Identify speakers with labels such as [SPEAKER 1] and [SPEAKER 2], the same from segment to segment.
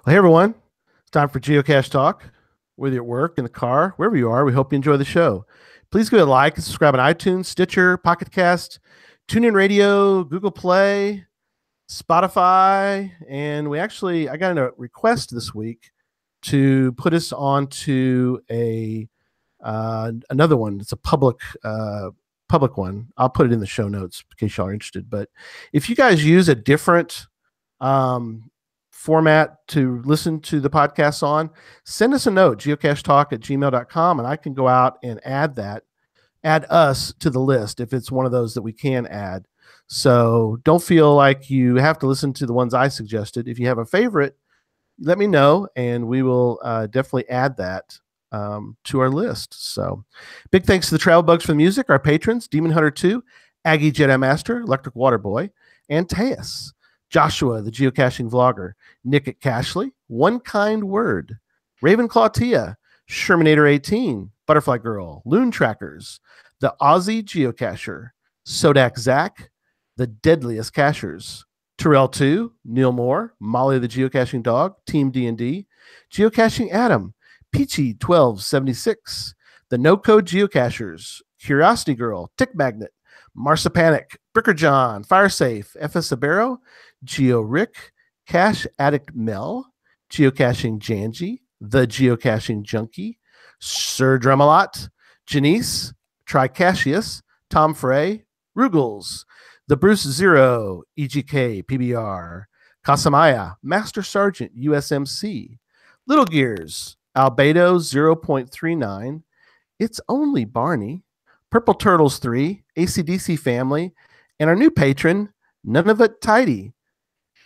[SPEAKER 1] Well, hey everyone, it's time for Geocache Talk. Whether you're at work, in the car, wherever you are, we hope you enjoy the show. Please go ahead and like and subscribe on iTunes, Stitcher, Pocket Cast, TuneIn Radio, Google Play, Spotify, and I got a request this week to put us onto a another one. It's a public one. I'll put it in the show notes in case y'all are interested. But if you guys use a different um, format to listen to the podcast on, send us a note, geocachetalk@gmail.com, and I can go out and add us to the list if it's one of those that we can add. So don't feel like you have to listen to the ones I suggested. If you have a favorite, let me know, and we will definitely add that to our list. So big thanks to the Travel Bugs for the music, our patrons, Demon Hunter 2, Aggie Jedi Master, Electric Water Boy, and Teus, Joshua, the geocaching vlogger, Nick at Cashley, One Kind Word, Ravenclaw Tia, Shermanator 18, Butterfly Girl, Loon Trackers, the Aussie Geocacher, Sodak Zach, the Deadliest Cachers, Terrell 2, Neil Moore, Molly the Geocaching Dog, Team D&D, Geocaching Adam, Peachy 1276, the No Code Geocachers, Curiosity Girl, Tick Magnet, Marsapanic, Bricker John, Firesafe, FS Sabero, Geo Rick, Cache Addict Mel, Geocaching Janji, The Geocaching Junkie, Sir Drumalot, Janice, Tricassius, Tom Frey, Rugels, The Bruce Zero, EGK, PBR, Casamaya, Master Sergeant, USMC, Little Gears, Albedo 0.39, It's Only Barney, Purple Turtles 3, ACDC Family, and our new patron, None of It Tidy.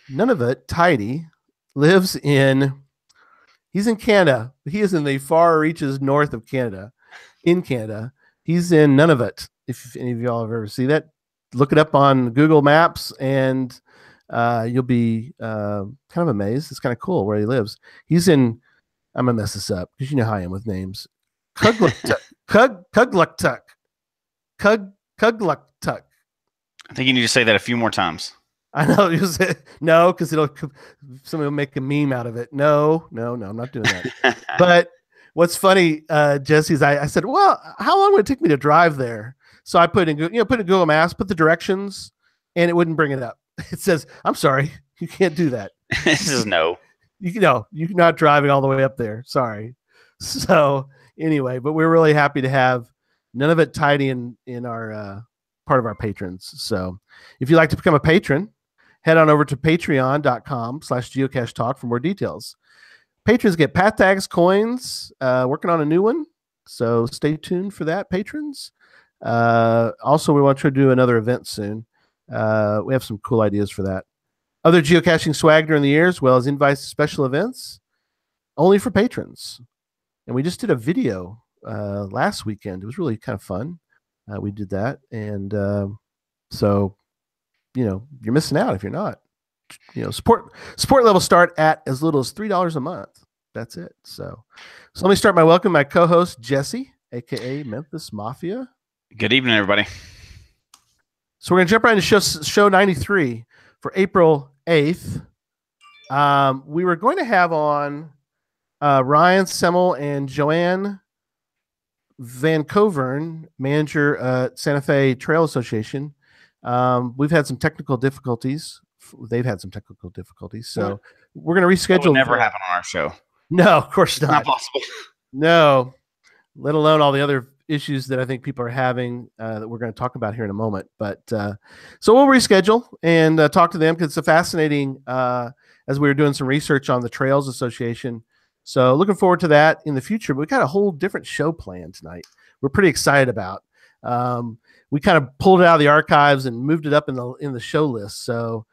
[SPEAKER 1] None of It Tidy lives he's in Canada. He is in the far reaches north of Canada, in Canada. He's in None of It. If any of y'all have ever seen that, look it up on Google Maps, and you'll be kind of amazed. It's kind of cool where he lives. He's in, I'm going to mess this up because you know how I am with names. Kugluktuk. Kugluktuk.
[SPEAKER 2] I think you need to say that a few more times.
[SPEAKER 1] I know. No, because somebody will make a meme out of it. No, I'm not doing that. But what's funny, Jesse, is I said, well, how long would it take me to drive there? So I put in Google Maps, put the directions, and it wouldn't bring it up. It says, I'm sorry, you can't do that.
[SPEAKER 2] This is no.
[SPEAKER 1] You're not driving all the way up there. Sorry. So anyway, but we're really happy to have None of It Tidy in our part of our patrons. So if you'd like to become a patron, head on over to patreon.com/geocache talk for more details. Patrons get pat tags, coins, working on a new one. So stay tuned for that, patrons. Also, we want to do another event soon. We have some cool ideas for that. Other geocaching swag during the year, as well as invites to special events, only for patrons. And we just did a video last weekend. It was really kind of fun. We did that. And so, you're missing out if you're not. Support levels start at as little as $3 a month. That's it. So let me start by welcoming my co-host, Jesse, a.k.a. Memphis Mafia.
[SPEAKER 2] Good evening, everybody.
[SPEAKER 1] So we're going to jump right into show 93 for April 8th. We were going to have on Ryan Semmel and Joanne Van Covern, manager at Santa Fe Trail Association. We've had some technical difficulties. They've had some technical difficulties. So we're going to reschedule.
[SPEAKER 2] That would never happen on our show.
[SPEAKER 1] No, of course not.
[SPEAKER 2] Not possible.
[SPEAKER 1] No, let alone all the other issues that I think people are having that we're going to talk about here in a moment. But so we'll reschedule and talk to them because it's a fascinating, as we were doing some research on the Trails Association. So looking forward to that in the future. But we got a whole different show planned tonight. We're pretty excited about. We kind of pulled it out of the archives and moved it up in the show list. So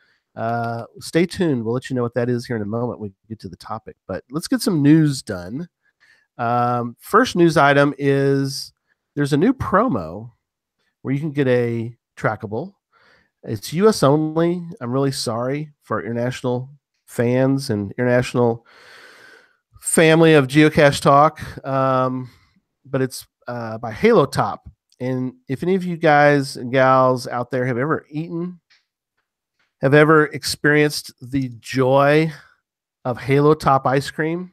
[SPEAKER 1] stay tuned. We'll let you know what that is here in a moment when we get to the topic. But let's get some news done. First news item is there's a new promo where you can get a trackable. It's US only. I'm really sorry for our international fans and international family of Geocache Talk. But it's by Halo Top. And if any of you guys and gals out there have ever experienced the joy of Halo Top ice cream.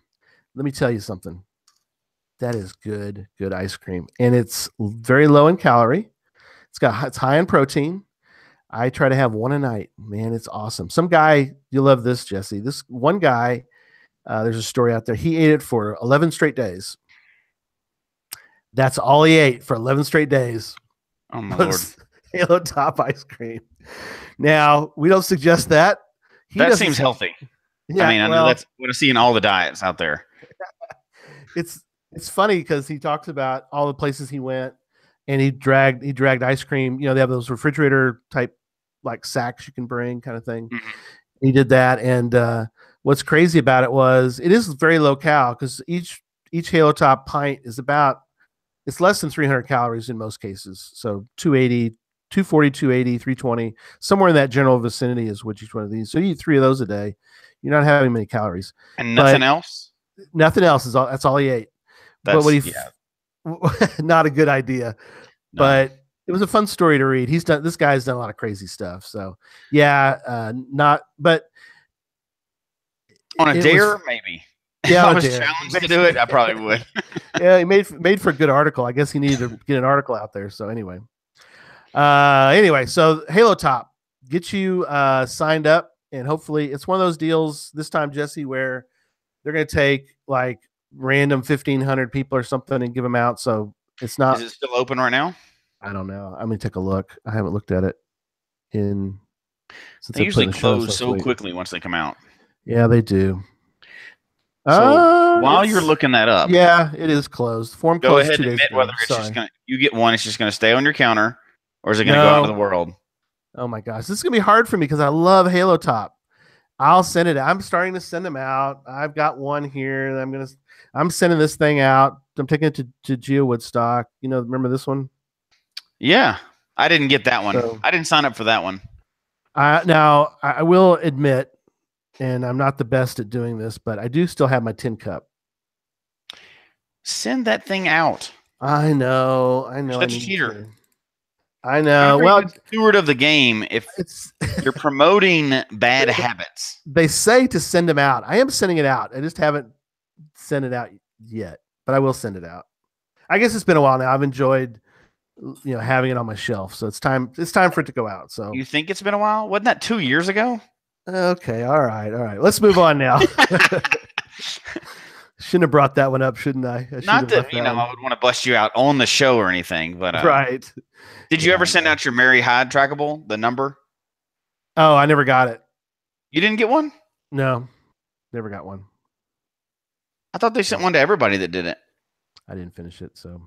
[SPEAKER 1] Let me tell you something. That is good ice cream, and it's very low in calorie. It's high in protein. I try to have one a night. Man, it's awesome. Some guy, you love this, Jesse. This one guy, there's a story out there. He ate it for 11 straight days. That's all he ate for 11 straight days.
[SPEAKER 2] Oh my lord!
[SPEAKER 1] Halo Top ice cream. Now we don't suggest that.
[SPEAKER 2] That seems healthy.
[SPEAKER 1] Yeah,
[SPEAKER 2] I know that's what I see in all the diets out there.
[SPEAKER 1] It's funny because he talks about all the places he went, and he dragged ice cream. They have those refrigerator type like sacks you can bring, kind of thing.
[SPEAKER 2] Mm-hmm.
[SPEAKER 1] He did that, and what's crazy about it was it is very low cal because each Halo Top pint is it's less than 300 calories in most cases. So 280, 240, 280, 320, somewhere in that general vicinity is what each one of these. So you eat 3 of those a day. You're not having many calories.
[SPEAKER 2] And nothing else?
[SPEAKER 1] Nothing else that's all he ate. But not a good idea. No. But it was a fun story to read. This guy's done a lot of crazy stuff. So but
[SPEAKER 2] on a dare, maybe.
[SPEAKER 1] Yeah,
[SPEAKER 2] if I was challenged to do it, I probably would.
[SPEAKER 1] Yeah, he made for a good article. I guess he needed to get an article out there. So anyway, so Halo Top, get you signed up, and hopefully it's one of those deals this time, Jesse, where they're going to take like random 1,500 people or something and give them out. So it's not.
[SPEAKER 2] Is it still open right now?
[SPEAKER 1] I don't know. I'm going to take a look. I haven't looked at it since
[SPEAKER 2] they usually close so quickly once they come out.
[SPEAKER 1] Yeah, they do.
[SPEAKER 2] So while you're looking that up,
[SPEAKER 1] yeah, it is closed. Form
[SPEAKER 2] go
[SPEAKER 1] closed
[SPEAKER 2] ahead
[SPEAKER 1] 2
[SPEAKER 2] and
[SPEAKER 1] days
[SPEAKER 2] admit
[SPEAKER 1] ago.
[SPEAKER 2] whether it's just gonna. You get one, it's just gonna stay on your counter, or is it gonna go out into the world?
[SPEAKER 1] Oh my gosh, this is gonna be hard for me because I love Halo Top. I'll send it. I'm starting to send them out. I've got one here, and I'm sending this thing out. I'm taking it to Geo Woodstock. Remember this one?
[SPEAKER 2] Yeah, I didn't get that one. So, I didn't sign up for that one.
[SPEAKER 1] Now I will admit, and I'm not the best at doing this, but I do still have my tin cup.
[SPEAKER 2] Send that thing out.
[SPEAKER 1] I know.
[SPEAKER 2] You're such a cheater.
[SPEAKER 1] I know. Well,
[SPEAKER 2] steward of the game. If you're promoting bad habits,
[SPEAKER 1] they say to send them out. I am sending it out. I just haven't sent it out yet, but I will send it out. I guess it's been a while now. I've enjoyed, having it on my shelf. So it's time for it to go out. So
[SPEAKER 2] you think it's been a while? Wasn't that 2 years ago?
[SPEAKER 1] Okay. All right. Let's move on now. Shouldn't have brought that one up, shouldn't I?
[SPEAKER 2] Not that I would want to bust you out on the show or anything, but
[SPEAKER 1] right.
[SPEAKER 2] Did you ever send out your Mary Hyde trackable, the number?
[SPEAKER 1] Oh, I never got it.
[SPEAKER 2] You didn't get one?
[SPEAKER 1] No, never got one.
[SPEAKER 2] I thought they sent one to everybody that did it.
[SPEAKER 1] I didn't finish it, so.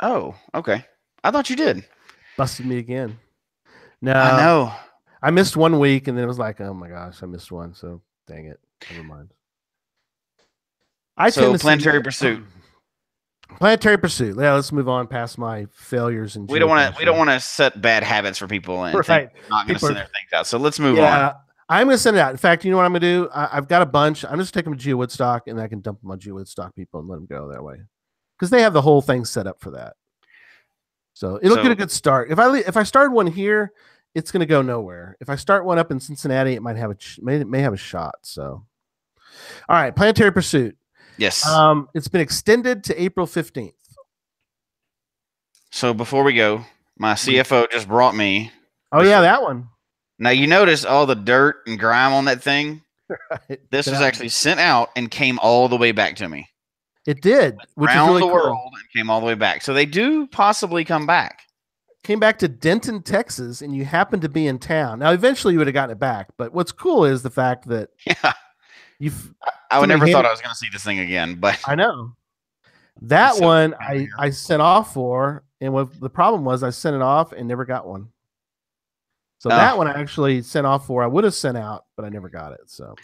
[SPEAKER 2] Oh, okay. I thought you did.
[SPEAKER 1] Busted me again. No,
[SPEAKER 2] I know.
[SPEAKER 1] I missed 1 week, and then it was like, oh my gosh, I missed one. So dang it. Never mind.
[SPEAKER 2] Planetary Pursuit.
[SPEAKER 1] Planetary Pursuit. Yeah, let's move on past my failures. And
[SPEAKER 2] we don't want to set bad habits for people and think they're not going to send their things out. So let's move on.
[SPEAKER 1] I'm going to send it out. In fact, you know what I'm going to do? I've got a bunch. I'm just taking them to Geo Woodstock, and I can dump them on Geo Woodstock people and let them go that way because they have the whole thing set up for that. So it'll get a good start. If I start one here, it's going to go nowhere. If I start one up in Cincinnati, it may have a shot. So, all right, Planetary Pursuit.
[SPEAKER 2] Yes.
[SPEAKER 1] It's been extended to April 15th.
[SPEAKER 2] So before we go, my CFO just brought me.
[SPEAKER 1] Oh yeah, that one.
[SPEAKER 2] Now you notice all the dirt and grime on that thing.
[SPEAKER 1] Right.
[SPEAKER 2] This was actually sent out and came all the way back to me.
[SPEAKER 1] It did, which is really
[SPEAKER 2] cool.
[SPEAKER 1] Around the
[SPEAKER 2] world and came all the way back. So they do possibly come back.
[SPEAKER 1] Came back to Denton, Texas, and you happened to be in town. Now, eventually, you would have gotten it back. But what's cool is the fact that
[SPEAKER 2] I would never thought I was going to see this thing again. But
[SPEAKER 1] I know that one I sent off for, and what the problem was, I sent it off and never got one. So that one I actually sent off for. I would have sent out, but I never got it. So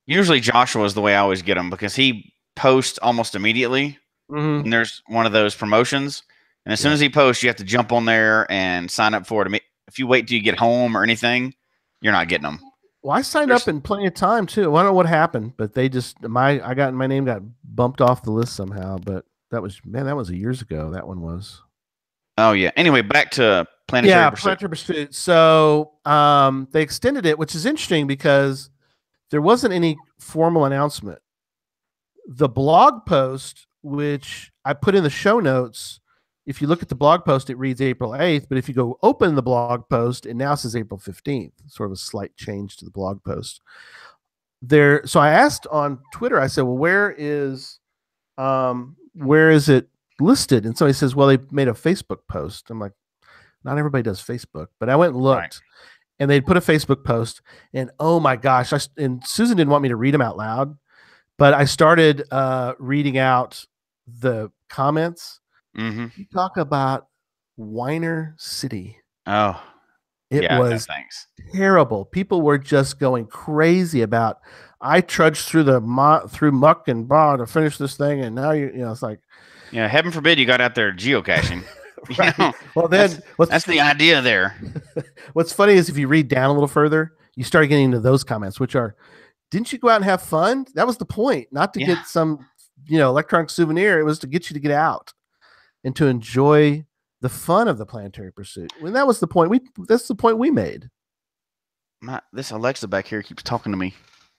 [SPEAKER 2] usually Joshua is the way I always get them because he posts almost immediately.
[SPEAKER 1] Mm-hmm.
[SPEAKER 2] And there's one of those promotions. And as soon as he posts, you have to jump on there and sign up for it. If you wait till you get home or anything, you're not getting them.
[SPEAKER 1] Well, I signed up in plenty of time too. I don't know what happened, but they just my name got bumped off the list somehow. But that was years ago. That one was.
[SPEAKER 2] Oh yeah. Anyway, back to Planetary Pursuit.
[SPEAKER 1] Planetary Pursuit. So they extended it, which is interesting because there wasn't any formal announcement. The blog post, which I put in the show notes, if you look at the blog post, it reads April 8th. But if you go open the blog post, it now says April 15th, sort of a slight change to the blog post. So I asked on Twitter, I said, well, where is it listed? And somebody says, well, they made a Facebook post. I'm like, not everybody does Facebook, but I went and looked. Right. And they'd put a Facebook post, and oh my gosh, and Susan didn't want me to read them out loud, but I started reading out the comments.
[SPEAKER 2] Mm-hmm.
[SPEAKER 1] You talk about Whiner City.
[SPEAKER 2] Oh,
[SPEAKER 1] it was terrible. People were just going crazy about. I trudged through through muck and bog to finish this thing, and now it's like,
[SPEAKER 2] yeah, heaven forbid you got out there geocaching.
[SPEAKER 1] Right. You know, well, then
[SPEAKER 2] that's the idea there.
[SPEAKER 1] What's funny is if you read down a little further, you start getting into those comments, which are, didn't you go out and have fun? That was the point, not to get some, electronic souvenir. It was to get you to get out and to enjoy the fun of the planetary pursuit. When that was the point, that's the point we made.
[SPEAKER 2] This Alexa back here keeps talking to me.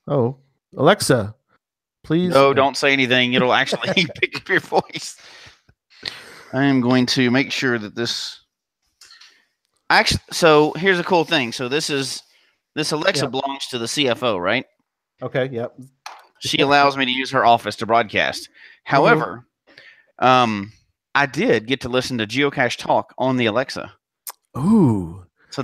[SPEAKER 1] Oh, Alexa, please.
[SPEAKER 2] No, don't say anything. It'll actually pick up your voice. I am going to make sure that this. Actually, so here's a cool thing. So this Alexa belongs to the CFO, right?
[SPEAKER 1] Okay. Yep.
[SPEAKER 2] She allows me to use her office to broadcast. However, I did get to listen to Geocache Talk on the Alexa.
[SPEAKER 1] Ooh.
[SPEAKER 2] So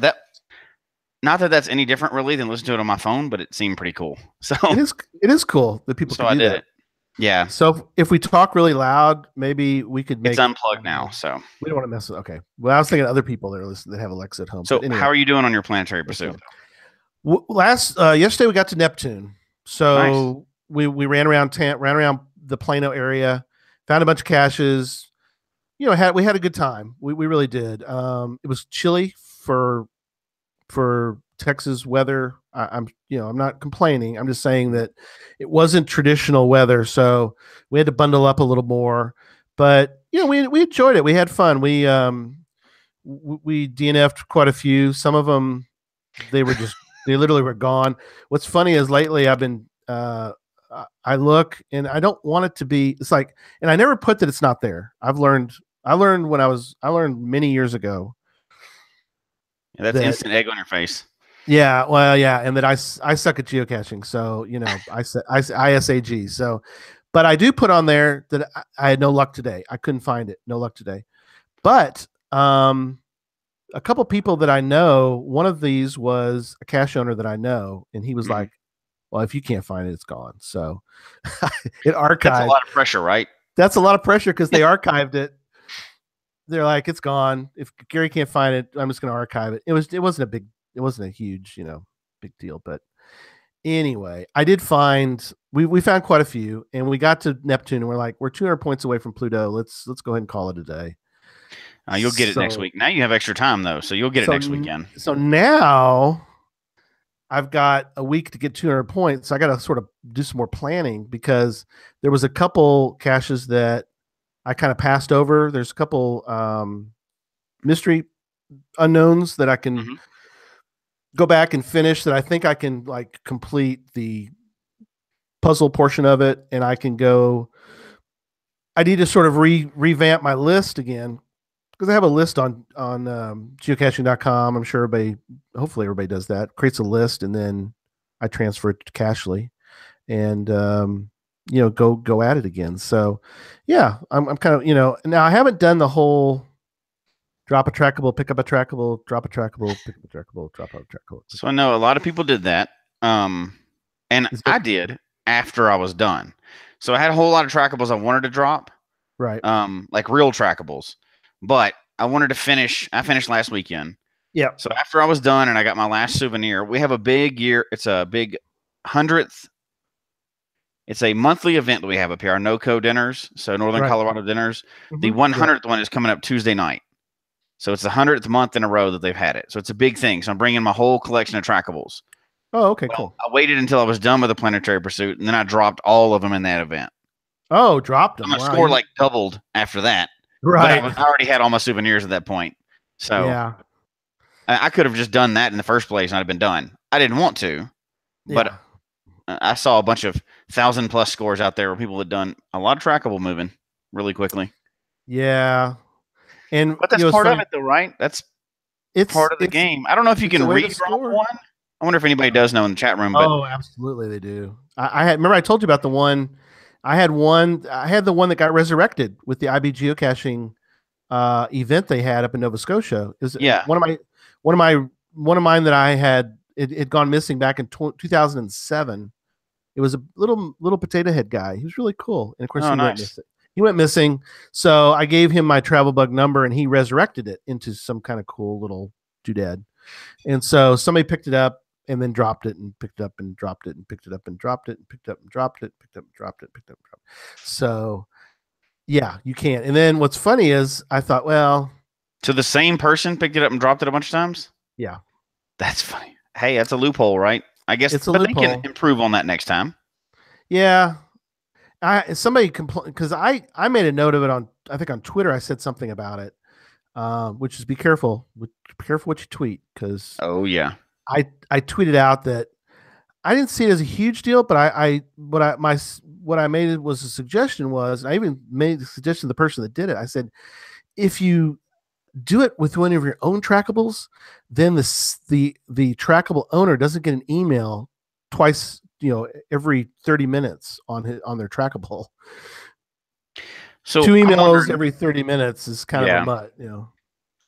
[SPEAKER 2] not that that's any different really than listening to it on my phone, but it seemed pretty cool. So
[SPEAKER 1] it is cool that people can do that.
[SPEAKER 2] Yeah.
[SPEAKER 1] So if we talk really loud, maybe we could make
[SPEAKER 2] it's unplugged now. So
[SPEAKER 1] we don't want to mess with it. Okay. Well, I was thinking other people that are listening that have Alexa at home.
[SPEAKER 2] So anyway, how are you doing on your planetary pursuit?
[SPEAKER 1] Yesterday we got to Neptune. So
[SPEAKER 2] nice.
[SPEAKER 1] we ran around the Plano area, found a bunch of caches. We had a good time. We really did. It was chilly for Texas weather. I'm not complaining. I'm just saying that it wasn't traditional weather, so we had to bundle up a little more. But we enjoyed it. We had fun. We DNF'd quite a few. Some of them they literally were gone. What's funny is lately I've been I look and I don't want it to be. It's like, and I never put that it's not there. I learned many years ago.
[SPEAKER 2] Yeah, that's instant egg on your face.
[SPEAKER 1] Yeah, well, yeah, and that I suck at geocaching, so I ISAG. So, but I do put on there that I had no luck today. I couldn't find it. No luck today. But a couple people that I know, one of these was a cache owner that I know, and he was like, "Well, if you can't find it, it's gone." So it archived.
[SPEAKER 2] That's a lot of pressure, right?
[SPEAKER 1] That's a lot of pressure because they archived it. They're like, it's gone. If Gary can't find it, I'm just going to archive it. It wasn't a huge, big deal. But anyway, I did find, we found quite a few, and we got to Neptune, and we're like, we're 200 points away from Pluto. Let's go ahead and call it a day.
[SPEAKER 2] You'll get it next week. Now you have extra time though, so you'll get it next weekend.
[SPEAKER 1] So now I've got a week to get 200 points. So I got to sort of do some more planning because there was a couple caches that I kind of passed over. There's a couple mystery unknowns that I can go back and finish that I think I can like complete the puzzle portion of it, and I can go. I need to sort of revamp my list again because I have a list on geocaching.com. I'm sure hopefully everybody does that. Creates a list, and then I transfer it to Cachly, and go at it again. So yeah, I'm kind of, now I haven't done the whole drop a trackable, pick up a trackable, drop a trackable, pick up a trackable, drop a trackable.
[SPEAKER 2] So I know a lot of people did that. And I did after I was done. So I had a whole lot of trackables I wanted to drop.
[SPEAKER 1] Right.
[SPEAKER 2] Like real trackables. But I wanted to finish. I finished last weekend.
[SPEAKER 1] Yeah.
[SPEAKER 2] So after I was done and I got my last souvenir, we have a big year. It's a big 100th. It's a monthly event that we have up here, our NoCo dinners. So Northern Colorado dinners. The 100th one is coming up Tuesday night. So it's the 100th month in a row that they've had it. So it's a big thing. So I'm bringing my whole collection of trackables.
[SPEAKER 1] Oh, okay, cool.
[SPEAKER 2] I waited until I was done with the planetary pursuit, and then I dropped all of them in that event.
[SPEAKER 1] Oh, dropped them.
[SPEAKER 2] My score like doubled after that.
[SPEAKER 1] Right.
[SPEAKER 2] But I already had all my souvenirs at that point. So
[SPEAKER 1] yeah,
[SPEAKER 2] I could have just done that in the first place and I'd have been done. I didn't want to, but I saw a bunch of 1,000+ scores out there where people had done a lot of trackable moving really quickly.
[SPEAKER 1] Yeah, and
[SPEAKER 2] But that's
[SPEAKER 1] it's
[SPEAKER 2] part of
[SPEAKER 1] funny.
[SPEAKER 2] it, though, right? That's
[SPEAKER 1] It's
[SPEAKER 2] part of the
[SPEAKER 1] it's
[SPEAKER 2] game. I don't know if you
[SPEAKER 1] it's
[SPEAKER 2] can
[SPEAKER 1] a way to
[SPEAKER 2] re-drop
[SPEAKER 1] score.
[SPEAKER 2] one. I wonder if anybody does know in the chat room. But
[SPEAKER 1] Oh, absolutely, they do. I had remember I told you about the one. I had one. I had the one that got resurrected with the IB geocaching event they had up in Nova Scotia. Is
[SPEAKER 2] yeah,
[SPEAKER 1] one of my one of mine that I had it had gone missing back in 2007. It was a little potato head guy. He was really cool, and of course
[SPEAKER 2] oh,
[SPEAKER 1] he went
[SPEAKER 2] nice.
[SPEAKER 1] missing. He went missing, so I gave him my travel bug number, and he resurrected it into some kind of cool little doodad. And so somebody picked it up and then dropped it and picked it up and dropped it and picked it up and dropped it and picked it up and dropped it, picked up and dropped it, picked up and dropped it. So yeah, you can't. And then what's funny is I thought, well,
[SPEAKER 2] So the same person picked it up and dropped it a bunch of times?
[SPEAKER 1] yeah,
[SPEAKER 2] That's funny. Hey, that's a loophole, right? I guess,
[SPEAKER 1] it's a
[SPEAKER 2] but they can
[SPEAKER 1] loophole.
[SPEAKER 2] improve on that next time.
[SPEAKER 1] Yeah. Somebody complained because I made a note of it on I think on Twitter. I said something about it, which is be careful what you tweet because
[SPEAKER 2] Oh, yeah.
[SPEAKER 1] I tweeted out that I didn't see it as a huge deal, but what I made it was a suggestion was I even made the suggestion to the person that did it. I said if you do it with one of your own trackables, then the trackable owner doesn't get an email twice, every 30 minutes on their trackable.
[SPEAKER 2] So
[SPEAKER 1] Two emails every 30 minutes is kind of
[SPEAKER 2] Yeah.
[SPEAKER 1] a mutt,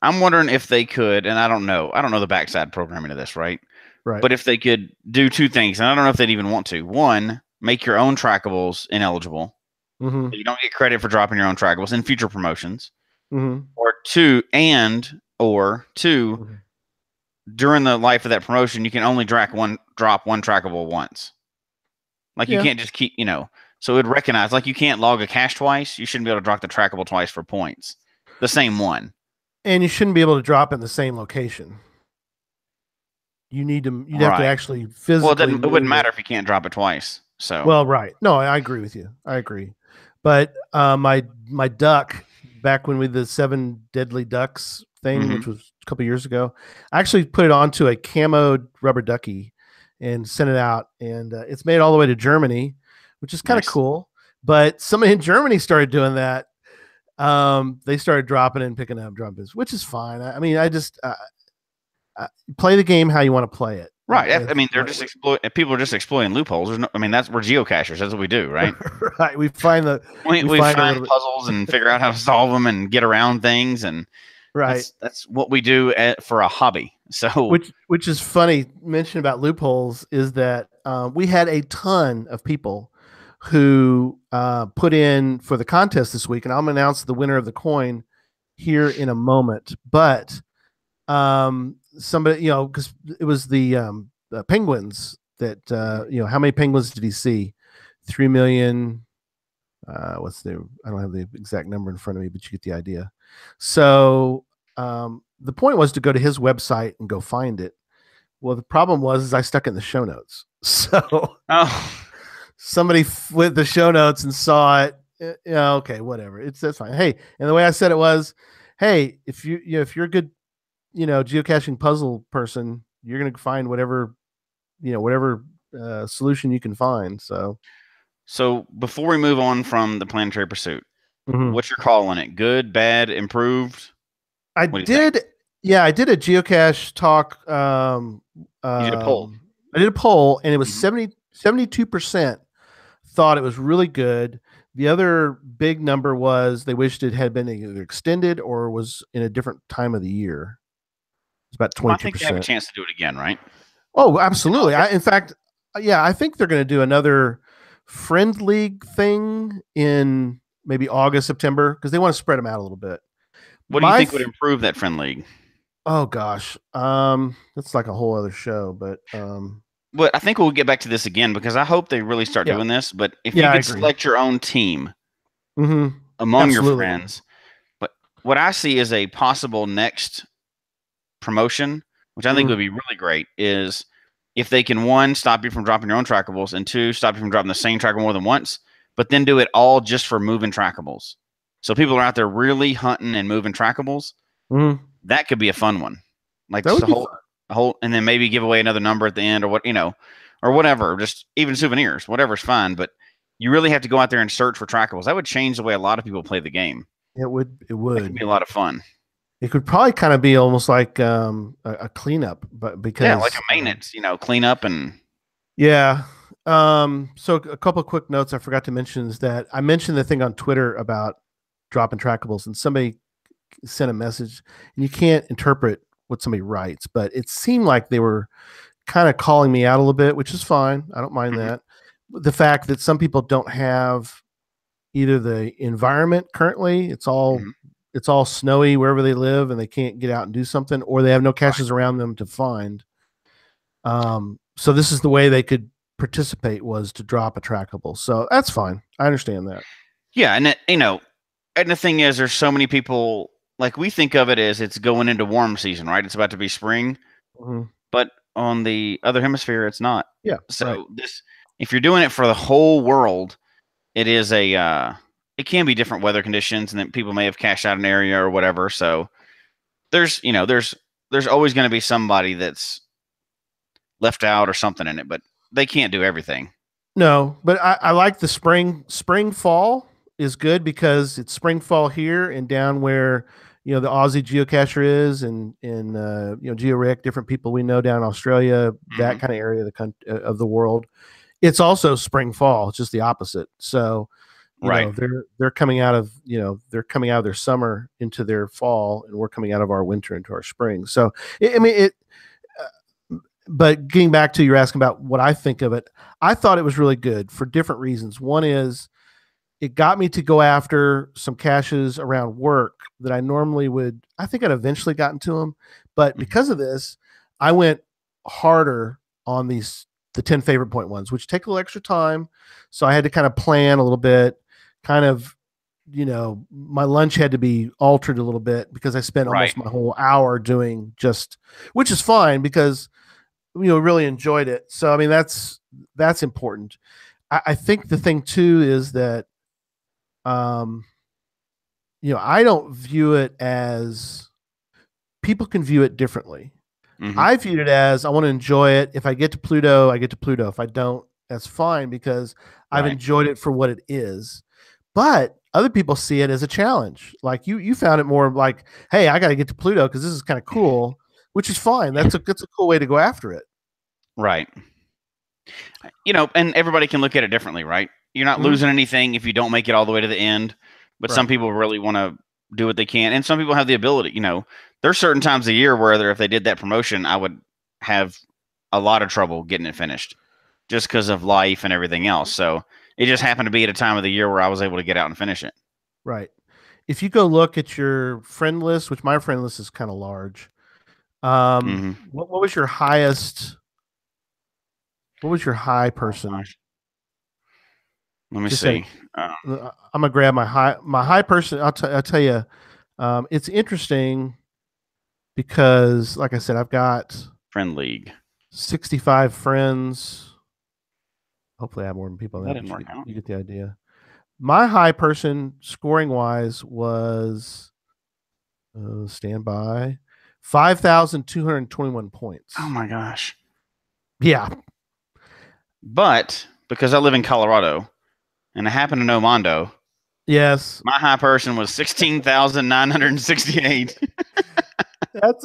[SPEAKER 2] I'm wondering if they could, and I don't know the backside programming of this, right?
[SPEAKER 1] Right.
[SPEAKER 2] But if they could do two things, and I don't know if they'd even want to. One, make your own trackables ineligible.
[SPEAKER 1] Mm-hmm.
[SPEAKER 2] So you don't get credit for dropping your own trackables in future promotions.
[SPEAKER 1] Mm-hmm.
[SPEAKER 2] Or two,
[SPEAKER 1] Mm-hmm.
[SPEAKER 2] during the life of that promotion, you can only drop one trackable once. Like you
[SPEAKER 1] Yeah.
[SPEAKER 2] can't just keep, so it would recognize, like you can't log a cache twice. You shouldn't be able to drop the trackable twice for points. The same one.
[SPEAKER 1] And you shouldn't be able to drop in the same location. You'd have to actually physically.
[SPEAKER 2] Well, it wouldn't matter if you can't drop it twice. So
[SPEAKER 1] Well, right. No, I agree with you. I agree. But my duck back when we did the 7 deadly ducks thing,
[SPEAKER 2] Mhm.
[SPEAKER 1] which was a couple years ago, I actually put it onto a camoed rubber ducky and sent it out, and it's made all the way to Germany, which is kind of
[SPEAKER 2] Nice.
[SPEAKER 1] cool. But somebody in Germany started doing that. They started dropping it and picking up drums, which is fine. I mean, I just play the game how you want to play it.
[SPEAKER 2] Right. I mean, they're just people are just exploiting loopholes. We're geocachers. That's what we do, right?
[SPEAKER 1] Right. We find
[SPEAKER 2] we find puzzles and figure out how to solve them and get around things, and
[SPEAKER 1] right.
[SPEAKER 2] That's what we do for a hobby. So
[SPEAKER 1] which is funny. Mention about loopholes is that we had a ton of people who put in for the contest this week, and I'm going to announce the winner of the coin here in a moment. But somebody, because it was the penguins that how many penguins did he see? 3 million. What's the? I don't have the exact number in front of me, but you get the idea. So the point was to go to his website and go find it. Well, the problem was I stuck it in the show notes. So somebody with the show notes and saw it. Okay, whatever. That's fine. Hey, and the way I said it was, hey, if you're a good geocaching puzzle person, you're going to find whatever solution you can find.
[SPEAKER 2] So before we move on from the planetary pursuit, what's your call on it? Good, bad, improved?
[SPEAKER 1] I did a geocache talk.
[SPEAKER 2] You did a poll.
[SPEAKER 1] I did a poll, and it was 72% thought it was really good. The other big number was they wished it had been either extended or was in a different time of the year. It's about 22%.
[SPEAKER 2] Well, I think they have a chance to do it again, right?
[SPEAKER 1] Oh, absolutely. In fact, I think they're going to do another friend league thing in maybe August, September, because they want to spread them out a little bit.
[SPEAKER 2] What do you think would improve that friend league?
[SPEAKER 1] Oh gosh, that's like a whole other show. But
[SPEAKER 2] I think we'll get back to this again because I hope they really start doing this. But if you could select your own team among your friends, but what I see as a possible next promotion, which I think would be really great, is if they can, 1, stop you from dropping your own trackables, and 2, stop you from dropping the same trackable more than once, but then do it all just for moving trackables. So people are out there really hunting and moving trackables. That could be a fun one. Like just a whole, and then maybe give away another number at the end or what, or whatever, just even souvenirs, whatever's fine. But you really have to go out there and search for trackables. That would change the way a lot of people play the game.
[SPEAKER 1] It would. It
[SPEAKER 2] That could
[SPEAKER 1] would.
[SPEAKER 2] be a lot of fun.
[SPEAKER 1] It could probably kind of be almost like a cleanup, but
[SPEAKER 2] Yeah, like
[SPEAKER 1] because
[SPEAKER 2] a maintenance, clean up and
[SPEAKER 1] yeah. So a couple of quick notes I forgot to mention is that I mentioned the thing on Twitter about dropping trackables, and somebody sent a message, and you can't interpret what somebody writes, but it seemed like they were kind of calling me out a little bit, which is fine. I don't mind that. The fact that some people don't have either the environment currently, it's all snowy wherever they live, and they can't get out and do something, or they have no caches around them to find. So this is the way they could participate, was to drop a trackable. So that's fine. I understand that.
[SPEAKER 2] Yeah, and and the thing is, there's so many people, like, we think of it as it's going into warm season, right? It's about to be spring, but on the other hemisphere, it's not.
[SPEAKER 1] Yeah.
[SPEAKER 2] So if you're doing it for the whole world, it is it can be different weather conditions, and then people may have cached out an area or whatever. So there's always going to be somebody that's left out or something in it, but they can't do everything.
[SPEAKER 1] No, but I like the spring fall is good because it's spring fall here and down where the Aussie geocacher is, and GeoRick, different people we know down in Australia, that kind of area of the country, of the world. It's also spring fall. It's just the opposite. So they're coming out of their summer into their fall, and we're coming out of our winter into our spring. So but getting back to, you're asking about what I think of it, I thought it was really good for different reasons. One is it got me to go after some caches around work that I normally would. I think I'd eventually gotten to them, but because of this, I went harder on the 10 favorite point ones, which take a little extra time. So I had to kind of plan a little bit, kind of, my lunch had to be altered a little bit because I spent almost my whole hour doing which is fine because really enjoyed it. So I mean, that's important. I think the thing too is that I don't view it as, people can view it differently. I viewed it as, I want to enjoy it. If I get to Pluto, I get to Pluto. If I don't, that's fine, because I've enjoyed it for what it is. But other people see it as a challenge. Like you found it more like, hey, I got to get to Pluto because this is kind of cool, which is fine. That's a cool way to go after it.
[SPEAKER 2] Right. And everybody can look at it differently, right? You're not losing anything if you don't make it all the way to the end, but some people really want to do what they can. And some people have the ability, there's certain times a year where if they did that promotion, I would have a lot of trouble getting it finished just because of life and everything else. So it just happened to be at a time of the year where I was able to get out and finish it.
[SPEAKER 1] Right. If you go look at your friend list, which my friend list is kind of large, what was your highest? What was your high person?
[SPEAKER 2] Let me see.
[SPEAKER 1] I'm gonna grab my high person. I'll tell you, it's interesting because, like I said, I've got
[SPEAKER 2] friend league,
[SPEAKER 1] 65 friends. Hopefully, I have more than people.
[SPEAKER 2] That didn't work out.
[SPEAKER 1] You get the idea. My high person scoring wise was stand by 5,221 points.
[SPEAKER 2] Oh my gosh!
[SPEAKER 1] Yeah,
[SPEAKER 2] but because I live in Colorado and I happen to know Mondo,
[SPEAKER 1] yes,
[SPEAKER 2] my high person was 16,968.
[SPEAKER 1] That's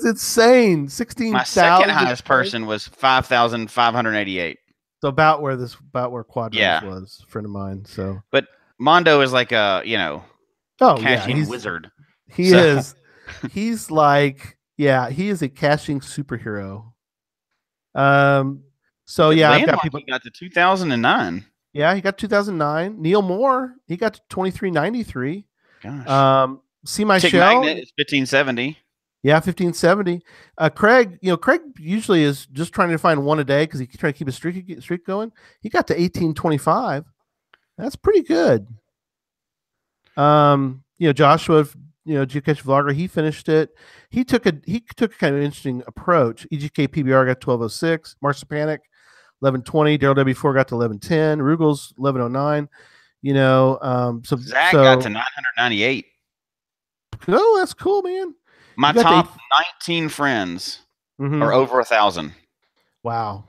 [SPEAKER 1] insane. 16,000.
[SPEAKER 2] My second highest person was 5,588.
[SPEAKER 1] So about where Quadros was, a friend of mine. So,
[SPEAKER 2] but Mondo is like a caching wizard.
[SPEAKER 1] He is. He's like, he is a caching superhero. So I've got people.
[SPEAKER 2] He got to 2009.
[SPEAKER 1] Yeah, he got 2009. Neil Moore, he got to 2393.
[SPEAKER 2] Gosh.
[SPEAKER 1] See my
[SPEAKER 2] Tick
[SPEAKER 1] shell.
[SPEAKER 2] Magnet is 1570.
[SPEAKER 1] Yeah, 1570. Craig usually is just trying to find one a day because he's trying to keep a streak going. He got to 1825. That's pretty good. Joshua, Geocache Vlogger, he finished it. He took a kind of interesting approach. EGK PBR got 1206. Marsipanic 1120. Daryl W4 got to 1110. Rugel's 1109. So
[SPEAKER 2] Zach got to 998.
[SPEAKER 1] Oh, that's cool, man.
[SPEAKER 2] My top 19 friends are over 1,000.
[SPEAKER 1] Wow.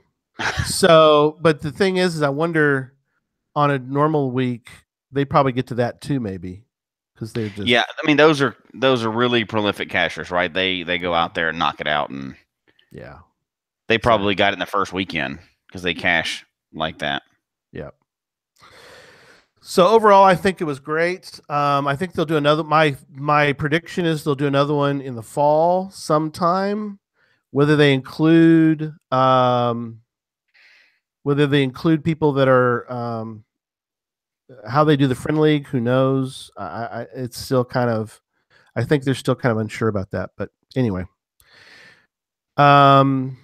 [SPEAKER 1] So, but the thing is I wonder on a normal week they probably get to that too, maybe because they're just
[SPEAKER 2] Yeah, I mean those are really prolific cashers, right? They go out there and knock it out, and
[SPEAKER 1] yeah,
[SPEAKER 2] they
[SPEAKER 1] exactly.
[SPEAKER 2] probably got it in the first weekend because they cash like that.
[SPEAKER 1] Yeah. So overall, I think it was great. I think they'll do another. My prediction is they'll do another one in the fall sometime. Whether they include people that are how they do the friend league, who knows? It's still kind of. I think they're still kind of unsure about that. But anyway, um,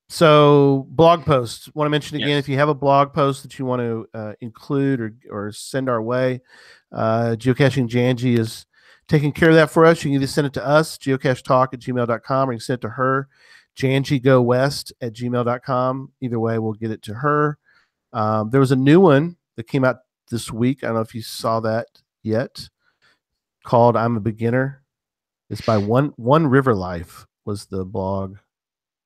[SPEAKER 1] so blog posts. Want to mention again, if
[SPEAKER 2] Yes.
[SPEAKER 1] you have a blog post that you want to include or send our way, geocaching Janji is taking care of that for us. You can either send it to us, geocachetalk@gmail.com, or you can send it to her, janjigowest@gmail.com. Either way, we'll get it to her. There was a new one that came out this week. I don't know if you saw that yet, called "I'm a Beginner." It's by One River Life was the blog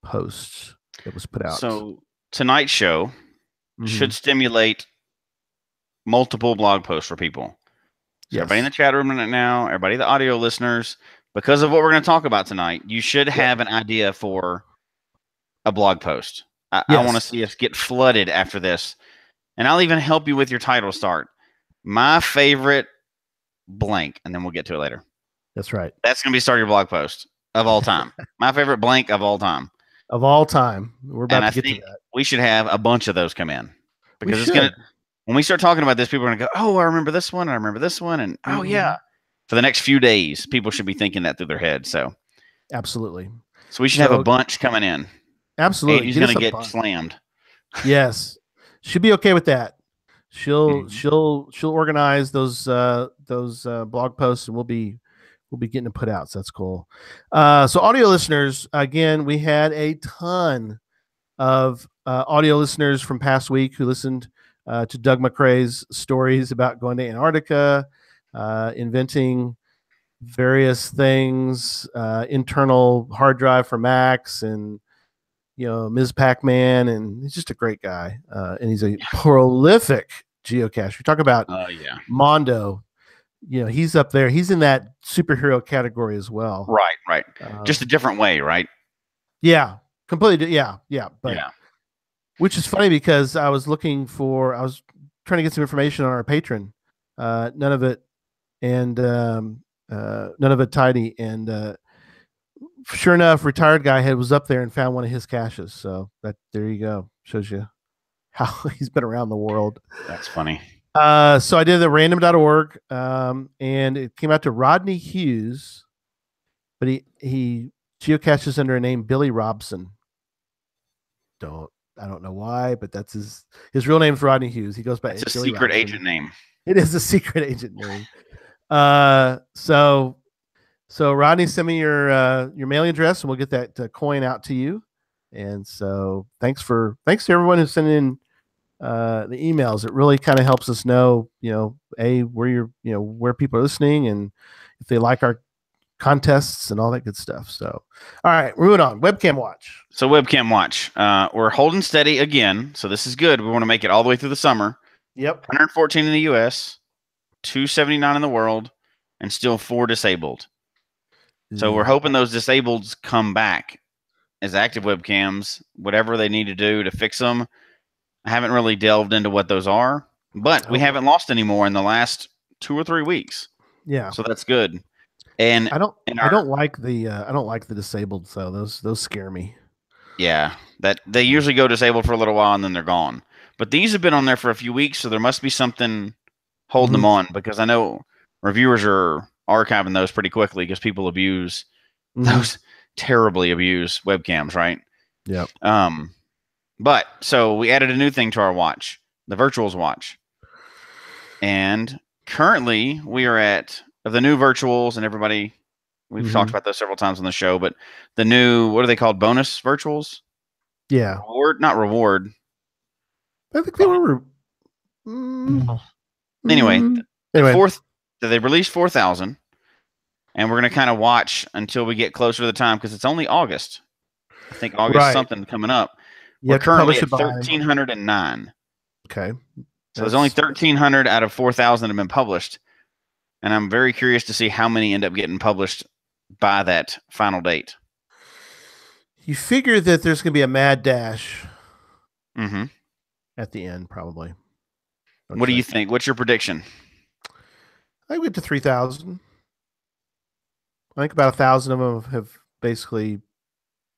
[SPEAKER 1] post that was put out.
[SPEAKER 2] So tonight's show
[SPEAKER 1] Mm-hmm.
[SPEAKER 2] should stimulate multiple blog posts for people. So everybody in
[SPEAKER 1] Yes.
[SPEAKER 2] the chat room right now, everybody the audio listeners, because of what we're going to talk about tonight, you should
[SPEAKER 1] Yep.
[SPEAKER 2] have an idea for a blog post. I want to
[SPEAKER 1] Yes.
[SPEAKER 2] see us get flooded after this, and I'll even help you with your title start. My favorite blank, and then we'll get to it later.
[SPEAKER 1] That's right.
[SPEAKER 2] That's going to be start your blog post of all time. My favorite blank of all time.
[SPEAKER 1] Of all time. We're about
[SPEAKER 2] And I
[SPEAKER 1] to get to
[SPEAKER 2] think
[SPEAKER 1] that.
[SPEAKER 2] we should have a bunch of those come in
[SPEAKER 1] We
[SPEAKER 2] because it's going
[SPEAKER 1] should.
[SPEAKER 2] to, when we start talking about this, people are going to go, oh, I remember this one. I remember this one. And oh, yeah. For the next few days, people should be thinking that through their head. So
[SPEAKER 1] Absolutely.
[SPEAKER 2] we should have a bunch coming in.
[SPEAKER 1] Absolutely.
[SPEAKER 2] Andy's
[SPEAKER 1] Get
[SPEAKER 2] going
[SPEAKER 1] us
[SPEAKER 2] to
[SPEAKER 1] a
[SPEAKER 2] get
[SPEAKER 1] bunch.
[SPEAKER 2] slammed.
[SPEAKER 1] Yes. She'll be okay with that. She'll organize those blog posts, and we'll be getting it put out. So that's cool. So audio listeners, again, we had a ton of audio listeners from past week who listened to Doug McRae's stories about going to Antarctica, inventing various things, internal hard drive for Macs, and Ms. Pac-Man, and he's just a great guy, and he's a prolific geocacher. We talk about
[SPEAKER 2] Yeah.
[SPEAKER 1] Mondo. He's up there. He's in that superhero category as well.
[SPEAKER 2] Right. Just a different way, right?
[SPEAKER 1] Yeah, completely. Yeah. But
[SPEAKER 2] yeah.
[SPEAKER 1] Which is funny because I was trying to get some information on our patron. None of it tidy. And sure enough, retired guy was up there and found one of his caches. So there you go. Shows you how he's been around the world.
[SPEAKER 2] That's funny.
[SPEAKER 1] So I did the random.org, and it came out to Rodney Hughes, but he geocaches under a name Billy Robson. I don't know why, but that's his real name is Rodney Hughes. He goes by.
[SPEAKER 2] It's a
[SPEAKER 1] Billy
[SPEAKER 2] secret
[SPEAKER 1] Robson.
[SPEAKER 2] agent name.
[SPEAKER 1] It is a secret agent name. So Rodney, send me your mailing address, and we'll get that coin out to you. And so thanks to everyone who's sending in the emails. It really kind of helps us know, where people are listening and if they like our contests and all that good stuff. So, all right, moving on. Webcam watch.
[SPEAKER 2] So webcam watch. We're holding steady again. So this is good. We want to make it all the way through the summer.
[SPEAKER 1] Yep.
[SPEAKER 2] 114 in the U.S., 279 in the world, and still 4 disabled. So we're hoping those disableds come back as active webcams, whatever they need to do to fix them. I haven't really delved into what those are, but we haven't lost any more in the last 2 or 3 weeks.
[SPEAKER 1] Yeah.
[SPEAKER 2] So that's good. And
[SPEAKER 1] I don't like the disabled, so those scare me.
[SPEAKER 2] Yeah, that they usually go disabled for a little while and then they're gone. But these have been on there for a few weeks, so there must be something holding them on, because I know reviewers are archiving those pretty quickly because people abuse those terribly abuse webcams, right?
[SPEAKER 1] Yep.
[SPEAKER 2] But so we added a new thing to our watch, the Virtuals watch. And currently we are at, of the new Virtuals, and everybody, we've talked about those several times on the show, but the new, what are they called? Bonus Virtuals?
[SPEAKER 1] Yeah.
[SPEAKER 2] Not reward.
[SPEAKER 1] I think they were.
[SPEAKER 2] Anyway, they released 4,000, and we're going to kind of watch until we get closer to the time, because it's only August. I think August something coming up.
[SPEAKER 1] You
[SPEAKER 2] We're
[SPEAKER 1] have to
[SPEAKER 2] currently
[SPEAKER 1] publish
[SPEAKER 2] at
[SPEAKER 1] it by
[SPEAKER 2] 1,309.
[SPEAKER 1] Okay.
[SPEAKER 2] So there's only 1,300 out of 4,000 have been published. And I'm very curious to see how many end up getting published by that final date.
[SPEAKER 1] You figure that there's going to be a mad dash
[SPEAKER 2] Mm-hmm.
[SPEAKER 1] at the end, probably.
[SPEAKER 2] What do you think? What's your prediction?
[SPEAKER 1] I went to 3,000. I think about 1,000 of them have basically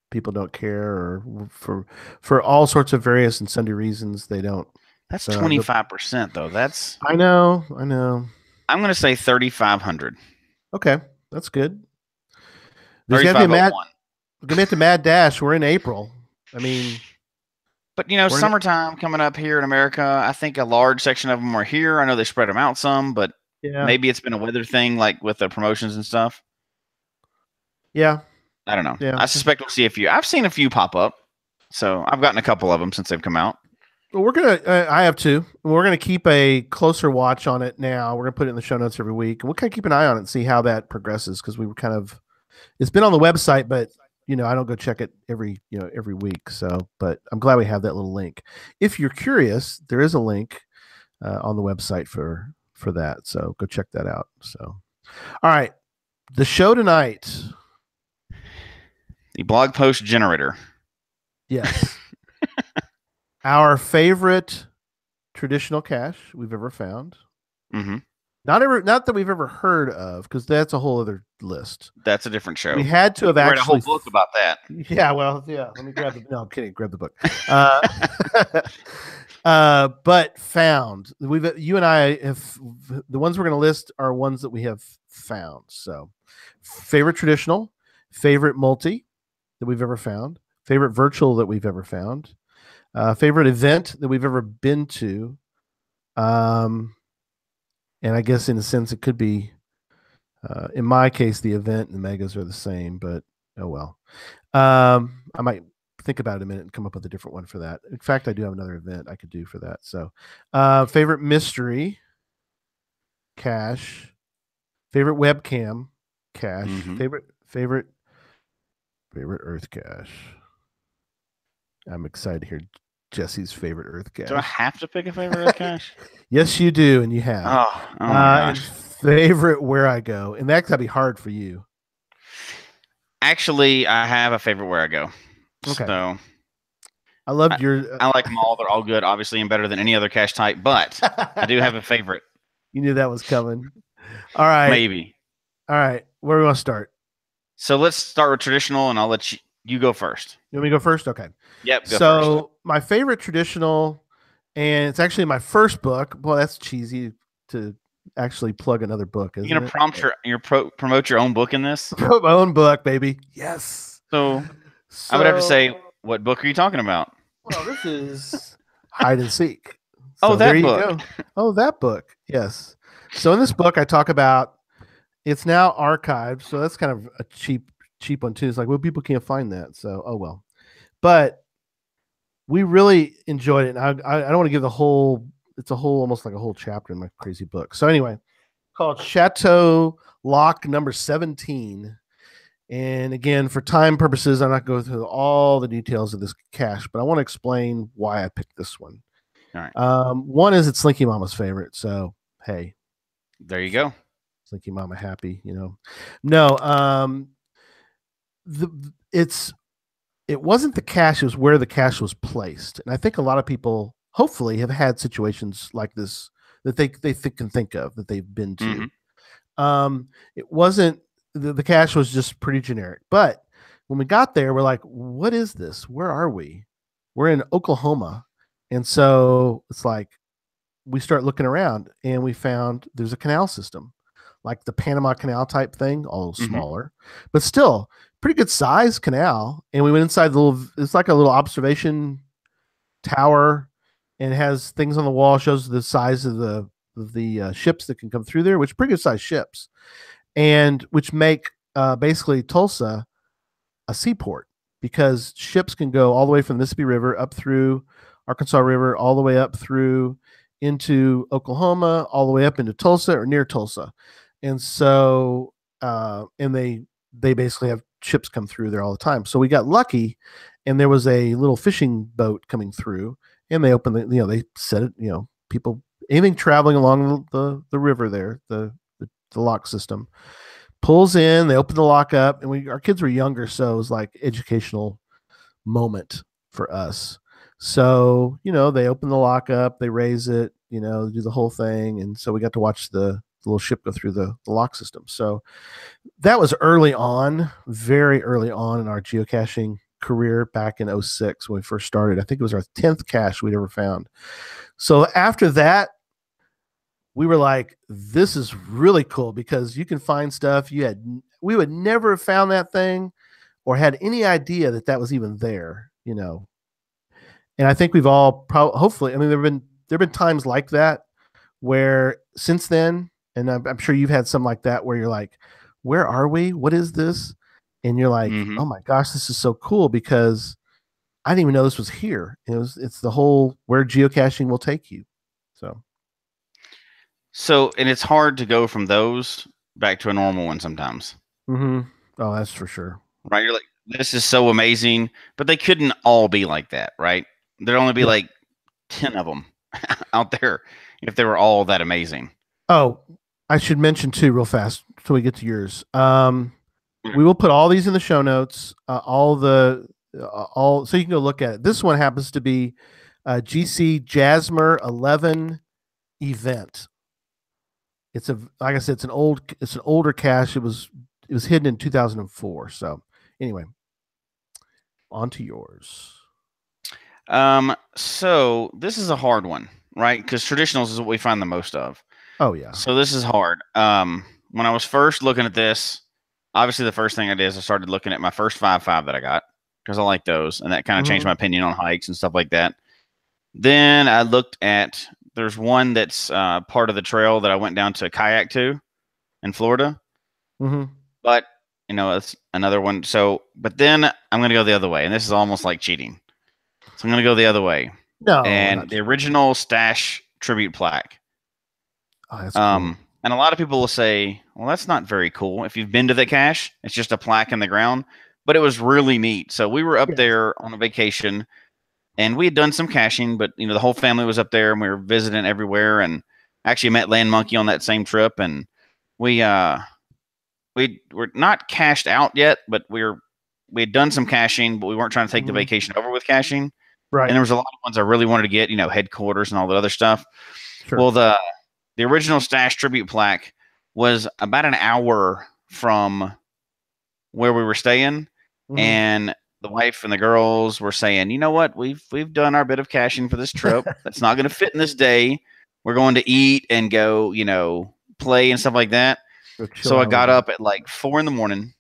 [SPEAKER 1] people don't care, or for all sorts of various and sundry reasons they don't.
[SPEAKER 2] That's 25% though.
[SPEAKER 1] I know.
[SPEAKER 2] I'm going to say 3,500.
[SPEAKER 1] Okay, that's good. There's got to be we're gonna be at the mad dash. We're in April. I mean,
[SPEAKER 2] but summertime coming up here in America. I think a large section of them are here. I know they spread them out some, but maybe it's been a weather thing, like with the promotions and stuff.
[SPEAKER 1] Yeah,
[SPEAKER 2] I don't know.
[SPEAKER 1] Yeah.
[SPEAKER 2] I suspect we'll see a few. I've seen a few pop up, so I've gotten a couple of them since they've come out.
[SPEAKER 1] Well, we're gonna. I have two. We're gonna keep a closer watch on it now. We're gonna put it in the show notes every week, and we'll kind of keep an eye on it and see how that progresses, because we were kind of. It's been on the website, but I don't go check it every week. So, but I'm glad we have that little link. If you're curious, there is a link on the website for that. So go check that out. So, all right, the show tonight.
[SPEAKER 2] The blog post generator.
[SPEAKER 1] Yes. Our favorite traditional cache we've ever found.
[SPEAKER 2] Mm-hmm.
[SPEAKER 1] Not that we've ever heard of, because that's a whole other list.
[SPEAKER 2] That's a different show.
[SPEAKER 1] We had to have actually
[SPEAKER 2] read a whole book about that.
[SPEAKER 1] Yeah, well, yeah. Let me grab the. No, I'm kidding. Grab the book. But found you and I have the ones we're going to list are ones that we have found. So, favorite traditional, favorite multi that we've ever found, favorite virtual that we've ever found, favorite event that we've ever been to. And I guess in a sense it could be, in my case, the event and the megas are the same, but oh well. I might think about it a minute and come up with a different one for that. In fact, I do have another event I could do for that. So, favorite mystery cache, favorite webcam cache, favorite Earth cache. I'm excited to hear Jesse's favorite Earth cache.
[SPEAKER 2] Do I have to pick a favorite Earth cache?
[SPEAKER 1] Yes, you do, and you have.
[SPEAKER 2] Oh my gosh.
[SPEAKER 1] Favorite Where I Go, and that's gotta be hard for you.
[SPEAKER 2] Actually, I have a favorite Where I Go.
[SPEAKER 1] Okay.
[SPEAKER 2] So
[SPEAKER 1] I loved your.
[SPEAKER 2] I like them all. They're all good, obviously, and better than any other cache type. But I do have a favorite.
[SPEAKER 1] You knew that was coming. All right.
[SPEAKER 2] Maybe.
[SPEAKER 1] All right. Where do we want to start?
[SPEAKER 2] So let's start with traditional, and I'll let you go first.
[SPEAKER 1] You want me to go first? Okay.
[SPEAKER 2] Yep. Go
[SPEAKER 1] so
[SPEAKER 2] first.
[SPEAKER 1] My favorite traditional, and it's actually my first book. Well, that's cheesy to actually plug another book. You're
[SPEAKER 2] gonna promote your own book in this?
[SPEAKER 1] Promote my own book, baby. Yes.
[SPEAKER 2] So I would have to say, what book are you talking about?
[SPEAKER 1] Well, this is Hide and Seek.
[SPEAKER 2] So that book.
[SPEAKER 1] Oh, that book. Yes. So in this book, I talk about. It's now archived, so that's kind of a cheap one too. It's like, well, people can't find that, so oh well. But we really enjoyed it, and I don't want to give the whole. It's almost like a whole chapter in my crazy book. So anyway, called Chateau Lock number 17. And again, for time purposes, I'm not going through all the details of this cache, but I want to explain why I picked this one.
[SPEAKER 2] All right.
[SPEAKER 1] One is it's Slinky Mama's favorite, so hey,
[SPEAKER 2] there you go.
[SPEAKER 1] Slinky Mama happy, No, it wasn't the cache, it was where the cache was placed. And I think a lot of people hopefully have had situations like this that they can think of that they've been to. Mm-hmm. It wasn't the cache was just pretty generic. But when we got there, we're like, what is this? Where are we? We're in Oklahoma. And so it's like we start looking around and we found there's a canal system. Like the Panama Canal type thing, all smaller, but still pretty good size canal. And we went inside it's like a little observation tower, and it has things on the wall, shows the size of the ships that can come through there, which are pretty good sized ships, and which make basically Tulsa a seaport, because ships can go all the way from the Mississippi River up through Arkansas River, all the way up through into Oklahoma, all the way up into Tulsa or near Tulsa. And so, and they basically have ships come through there all the time. So we got lucky and there was a little fishing boat coming through, and they opened they set it, people, anything traveling along the river there, the lock system pulls in, they open the lock up, and our kids were younger, so it was like educational moment for us. So, they open the lock up, they raise it, do the whole thing. And so we got to watch the little ship go through the lock system. So that was early on, very early on in our geocaching career back in 06 when we first started. I think it was our 10th cache we'd ever found. So after that, we were like, this is really cool because you can find stuff we would never have found that thing or had any idea that was even there, And I think we've all hopefully, I mean, there've been times like that where since then, and I'm sure you've had some like that where you're like, where are we? What is this? And you're like, oh my gosh, this is so cool because I didn't even know this was here. It's the whole where geocaching will take you.
[SPEAKER 2] So, and it's hard to go from those back to a normal one sometimes.
[SPEAKER 1] Oh, that's for sure.
[SPEAKER 2] Right. You're like, this is so amazing, but they couldn't all be like that, right? There'd only be like 10 of them out there if they were all that amazing.
[SPEAKER 1] Oh, I should mention too, real fast, till we get to yours. We will put all these in the show notes. So you can go look at it. This one happens to be GC Jasmer 11 event. It's like I said, it's an older cache. It was hidden in 2004. So anyway, on to yours.
[SPEAKER 2] So this is a hard one, right? Because traditionals is what we find the most of.
[SPEAKER 1] Oh yeah.
[SPEAKER 2] So this is hard. When I was first looking at this, obviously the first thing I did is I started looking at my first 5.5 that I got because I like those, and that kind of changed my opinion on hikes and stuff like that. Then I looked at there's one that's part of the trail that I went down to kayak to in Florida. But it's another one. So, but then I'm going to go the other way, and this is almost like cheating. So I'm going to go the other way.
[SPEAKER 1] No.
[SPEAKER 2] And the original Stash tribute plaque.
[SPEAKER 1] Oh, that's cool.
[SPEAKER 2] And a lot of people will say, well, that's not very cool. If you've been to the cache, it's just a plaque in the ground. But it was really neat. So we were up there on a vacation, and we had done some caching, but the whole family was up there, and we were visiting everywhere. And actually met Land Monkey on that same trip, and we were not cached out yet, but we had done some caching, but we weren't trying to take the vacation over with caching.
[SPEAKER 1] Right.
[SPEAKER 2] And there was a lot of ones I really wanted to get, headquarters and all that other stuff.
[SPEAKER 1] Sure.
[SPEAKER 2] Well, the original Stash tribute plaque was about an hour from where we were staying, and the wife and the girls were saying, you know what, we've done our bit of caching for this trip. That's not going to fit in this day. We're going to eat and go, play and stuff like that. So I got up at like 4 a.m.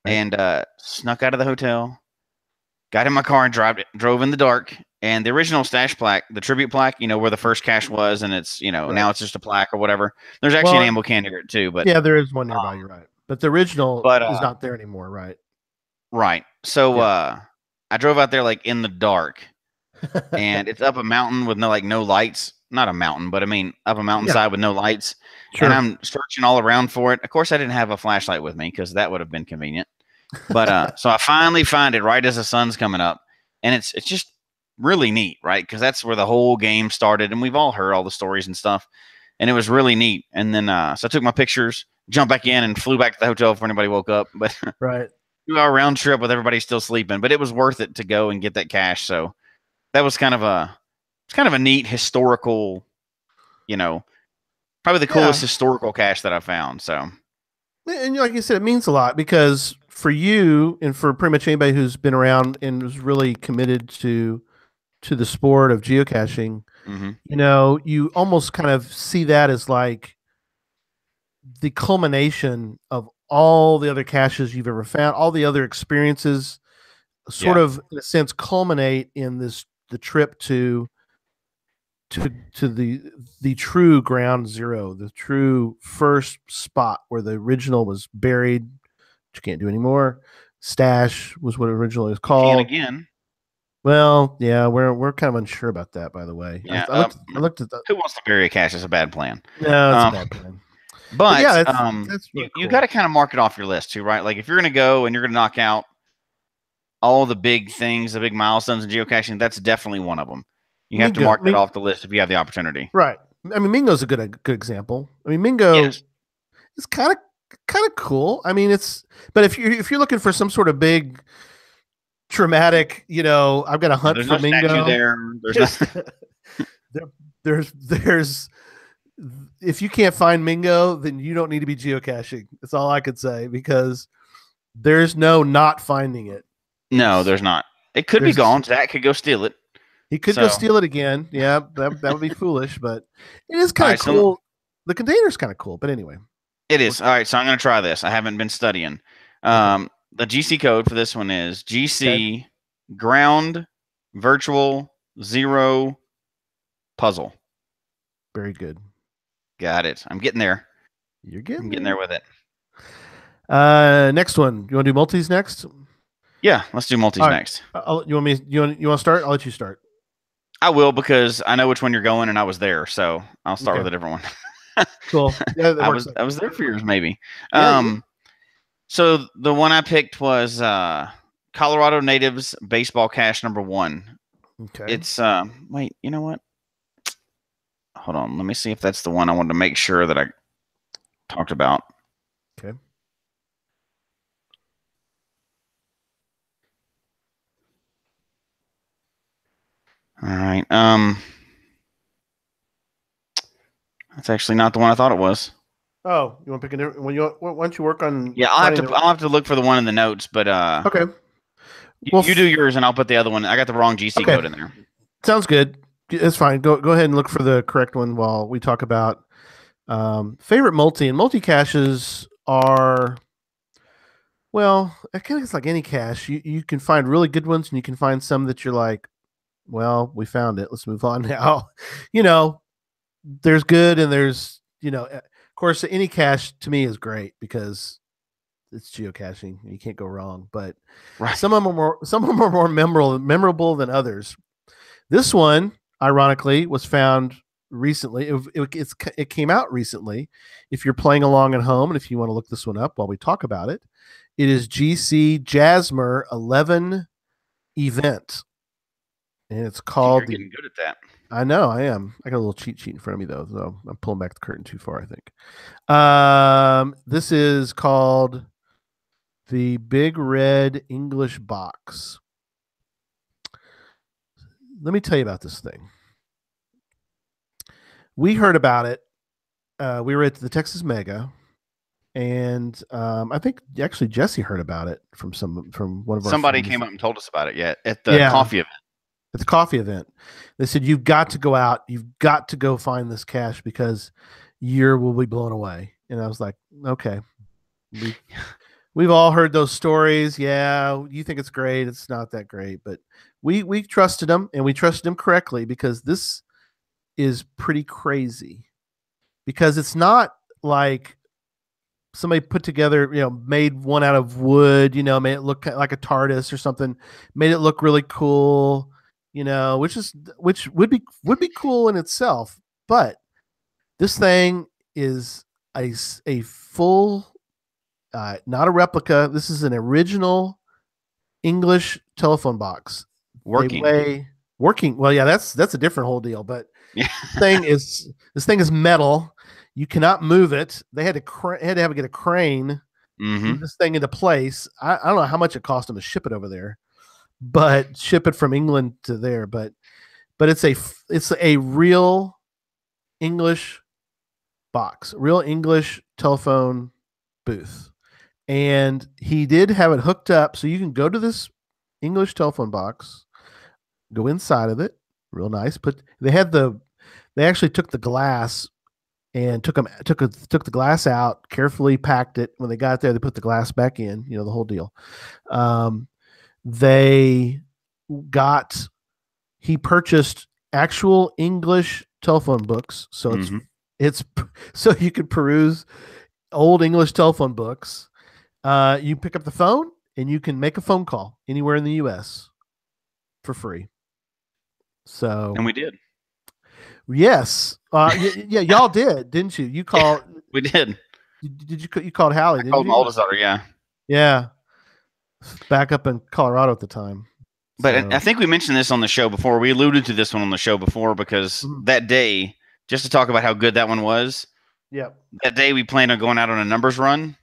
[SPEAKER 2] and snuck out of the hotel, got in my car and drove in the dark. And the original Stash plaque, the tribute plaque, where the first cache was, and it's, now it's just a plaque or whatever. There's actually an ammo can near it too, but
[SPEAKER 1] yeah, there is one nearby. You're right, but the original is not there anymore, right?
[SPEAKER 2] Right. So I drove out there like in the dark, and it's up a mountain with no lights. Not a mountain, but I mean up a mountainside with no lights. Sure. And I'm searching all around for it. Of course, I didn't have a flashlight with me because that would have been convenient. But so I finally find it right as the sun's coming up, and it's just really neat, right? Because that's where the whole game started, and we've all heard all the stories and stuff, and it was really neat. And then so I took my pictures, jumped back in, and flew back to the hotel before anybody woke up. But 2-hour round trip with everybody still sleeping, but it was worth it to go and get that cache. So that was kind of a neat historical, probably the coolest historical cache that I found. So,
[SPEAKER 1] and like you said, it means a lot because for you and for pretty much anybody who's been around and was really committed to the sport of geocaching, you almost kind of see that as like the culmination of all the other caches you've ever found, all the other experiences sort of in a sense culminate in the trip to the true ground zero, the true first spot where the original was buried, which you can't do anymore. Stash was what it originally was called.
[SPEAKER 2] And again.
[SPEAKER 1] Well, yeah, we're kind of unsure about that, by the way.
[SPEAKER 2] Yeah,
[SPEAKER 1] I looked at
[SPEAKER 2] who wants to bury a cache is a bad plan.
[SPEAKER 1] No, it's a bad plan.
[SPEAKER 2] But yeah,
[SPEAKER 1] that's really
[SPEAKER 2] you got to kind of mark it off your list too, right? Like if you're going to go and you're going to knock out all the big things, the big milestones in geocaching, that's definitely one of them. You have to
[SPEAKER 1] Mingo,
[SPEAKER 2] mark that off the list if you have the opportunity.
[SPEAKER 1] right. I mean, Mingo's a good example. I mean, Mingo
[SPEAKER 2] Yes.
[SPEAKER 1] is kind of cool. I mean, but if you're looking for some sort of big traumatic, I've got a hunt
[SPEAKER 2] There's
[SPEAKER 1] for
[SPEAKER 2] no statue
[SPEAKER 1] Mingo.
[SPEAKER 2] there. There's no.
[SPEAKER 1] there's if you can't find Mingo, then you don't need to be geocaching. That's all I could say, because there's no not finding it.
[SPEAKER 2] No, there's not. It could be gone. Zach could go steal it.
[SPEAKER 1] He could go steal it again. Yeah, that would be foolish, but it is kind of cool. The container's kind of cool, but anyway.
[SPEAKER 2] It is. All right, so I'm going to try this. I haven't been studying. The GC code for this one is GC ground virtual 0 puzzle.
[SPEAKER 1] Very good.
[SPEAKER 2] Got it. I'm getting there.
[SPEAKER 1] I'm getting
[SPEAKER 2] there with it.
[SPEAKER 1] Next one. You want to do multis next?
[SPEAKER 2] Yeah, let's do multis next.
[SPEAKER 1] You want to start? I'll let you start.
[SPEAKER 2] I will, because I know which one you're going, and I was there, so I'll start with a different one.
[SPEAKER 1] Cool. Yeah,
[SPEAKER 2] I was there for yours, maybe. Yeah, so the one I picked was Colorado Natives Baseball Cache number 1.
[SPEAKER 1] Okay.
[SPEAKER 2] It's wait, you know what? Hold on, let me see if that's the one I wanted to make sure that I talked about.
[SPEAKER 1] Okay.
[SPEAKER 2] All right. That's actually not the one I thought it was.
[SPEAKER 1] Oh, you want to pick a different? Why don't you work on?
[SPEAKER 2] Yeah, I'll have to look for the one in the notes, but
[SPEAKER 1] okay.
[SPEAKER 2] You do yours, and I'll put the other one. I got the wrong GC code in there.
[SPEAKER 1] Sounds good. It's fine. Go ahead and look for the correct one while we talk about favorite multi. And multi caches are, well, I kind of, it's like any cache. You can find really good ones, and you can find some that you're like, well, we found it. Let's move on now. There's good, and there's, of course, any cache to me is great because it's geocaching. You can't go wrong. But some of them are more memorable than others. This one, ironically, was found recently. It came out recently. If you're playing along at home, and if you want to look this one up while we talk about it, it is GC Jasmer 11 event, and it's called.
[SPEAKER 2] You're getting good at that.
[SPEAKER 1] I know I am. I got a little cheat sheet in front of me though, so I'm pulling back the curtain too far, I think. This is called the Big Red English Box. Let me tell you about this thing. We heard about it. We were at the Texas Mega, and I think actually Jesse heard about it from one of our
[SPEAKER 2] somebody
[SPEAKER 1] friends.
[SPEAKER 2] came up and told us about it. At the coffee event.
[SPEAKER 1] At the coffee event, they said you've got to go out. You've got to go find this cache because you will be blown away. And I was like, okay. We've all heard those stories. Yeah, you think it's great. It's not that great, but we trusted them, and we trusted them correctly, because this is pretty crazy. Because it's not like somebody put together, made one out of wood, made it look like a TARDIS or something, made it look really cool, which would be cool in itself. But this thing is a full, not a replica. This is an original English telephone box. Working. Well, yeah, that's a different whole deal. But this thing is metal. You cannot move it. They had to get a crane to move this thing into place. I don't know how much it cost them to ship it over there, but ship it from England to there. But it's a real English box, real English telephone booth. And he did have it hooked up, so you can go to this English telephone box, go inside of it, real nice. They actually took the glass and took the glass out, carefully packed it. When they got there, they put the glass back in, the whole deal. He purchased actual English telephone books, so it's so you could peruse old English telephone books. You pick up the phone and you can make a phone call anywhere in the U.S. for free. So,
[SPEAKER 2] and we did.
[SPEAKER 1] Yes. Yeah, y'all did, didn't you? You called.
[SPEAKER 2] We did.
[SPEAKER 1] Did you called Hallie?
[SPEAKER 2] I called my oldest daughter. Yeah.
[SPEAKER 1] Yeah. back up in Colorado at the time.
[SPEAKER 2] But
[SPEAKER 1] So
[SPEAKER 2] I think we mentioned this on the show before. We alluded to this one on the show before because that day, just to talk about how good that one was.
[SPEAKER 1] Yep.
[SPEAKER 2] That day we planned on going out on a numbers run,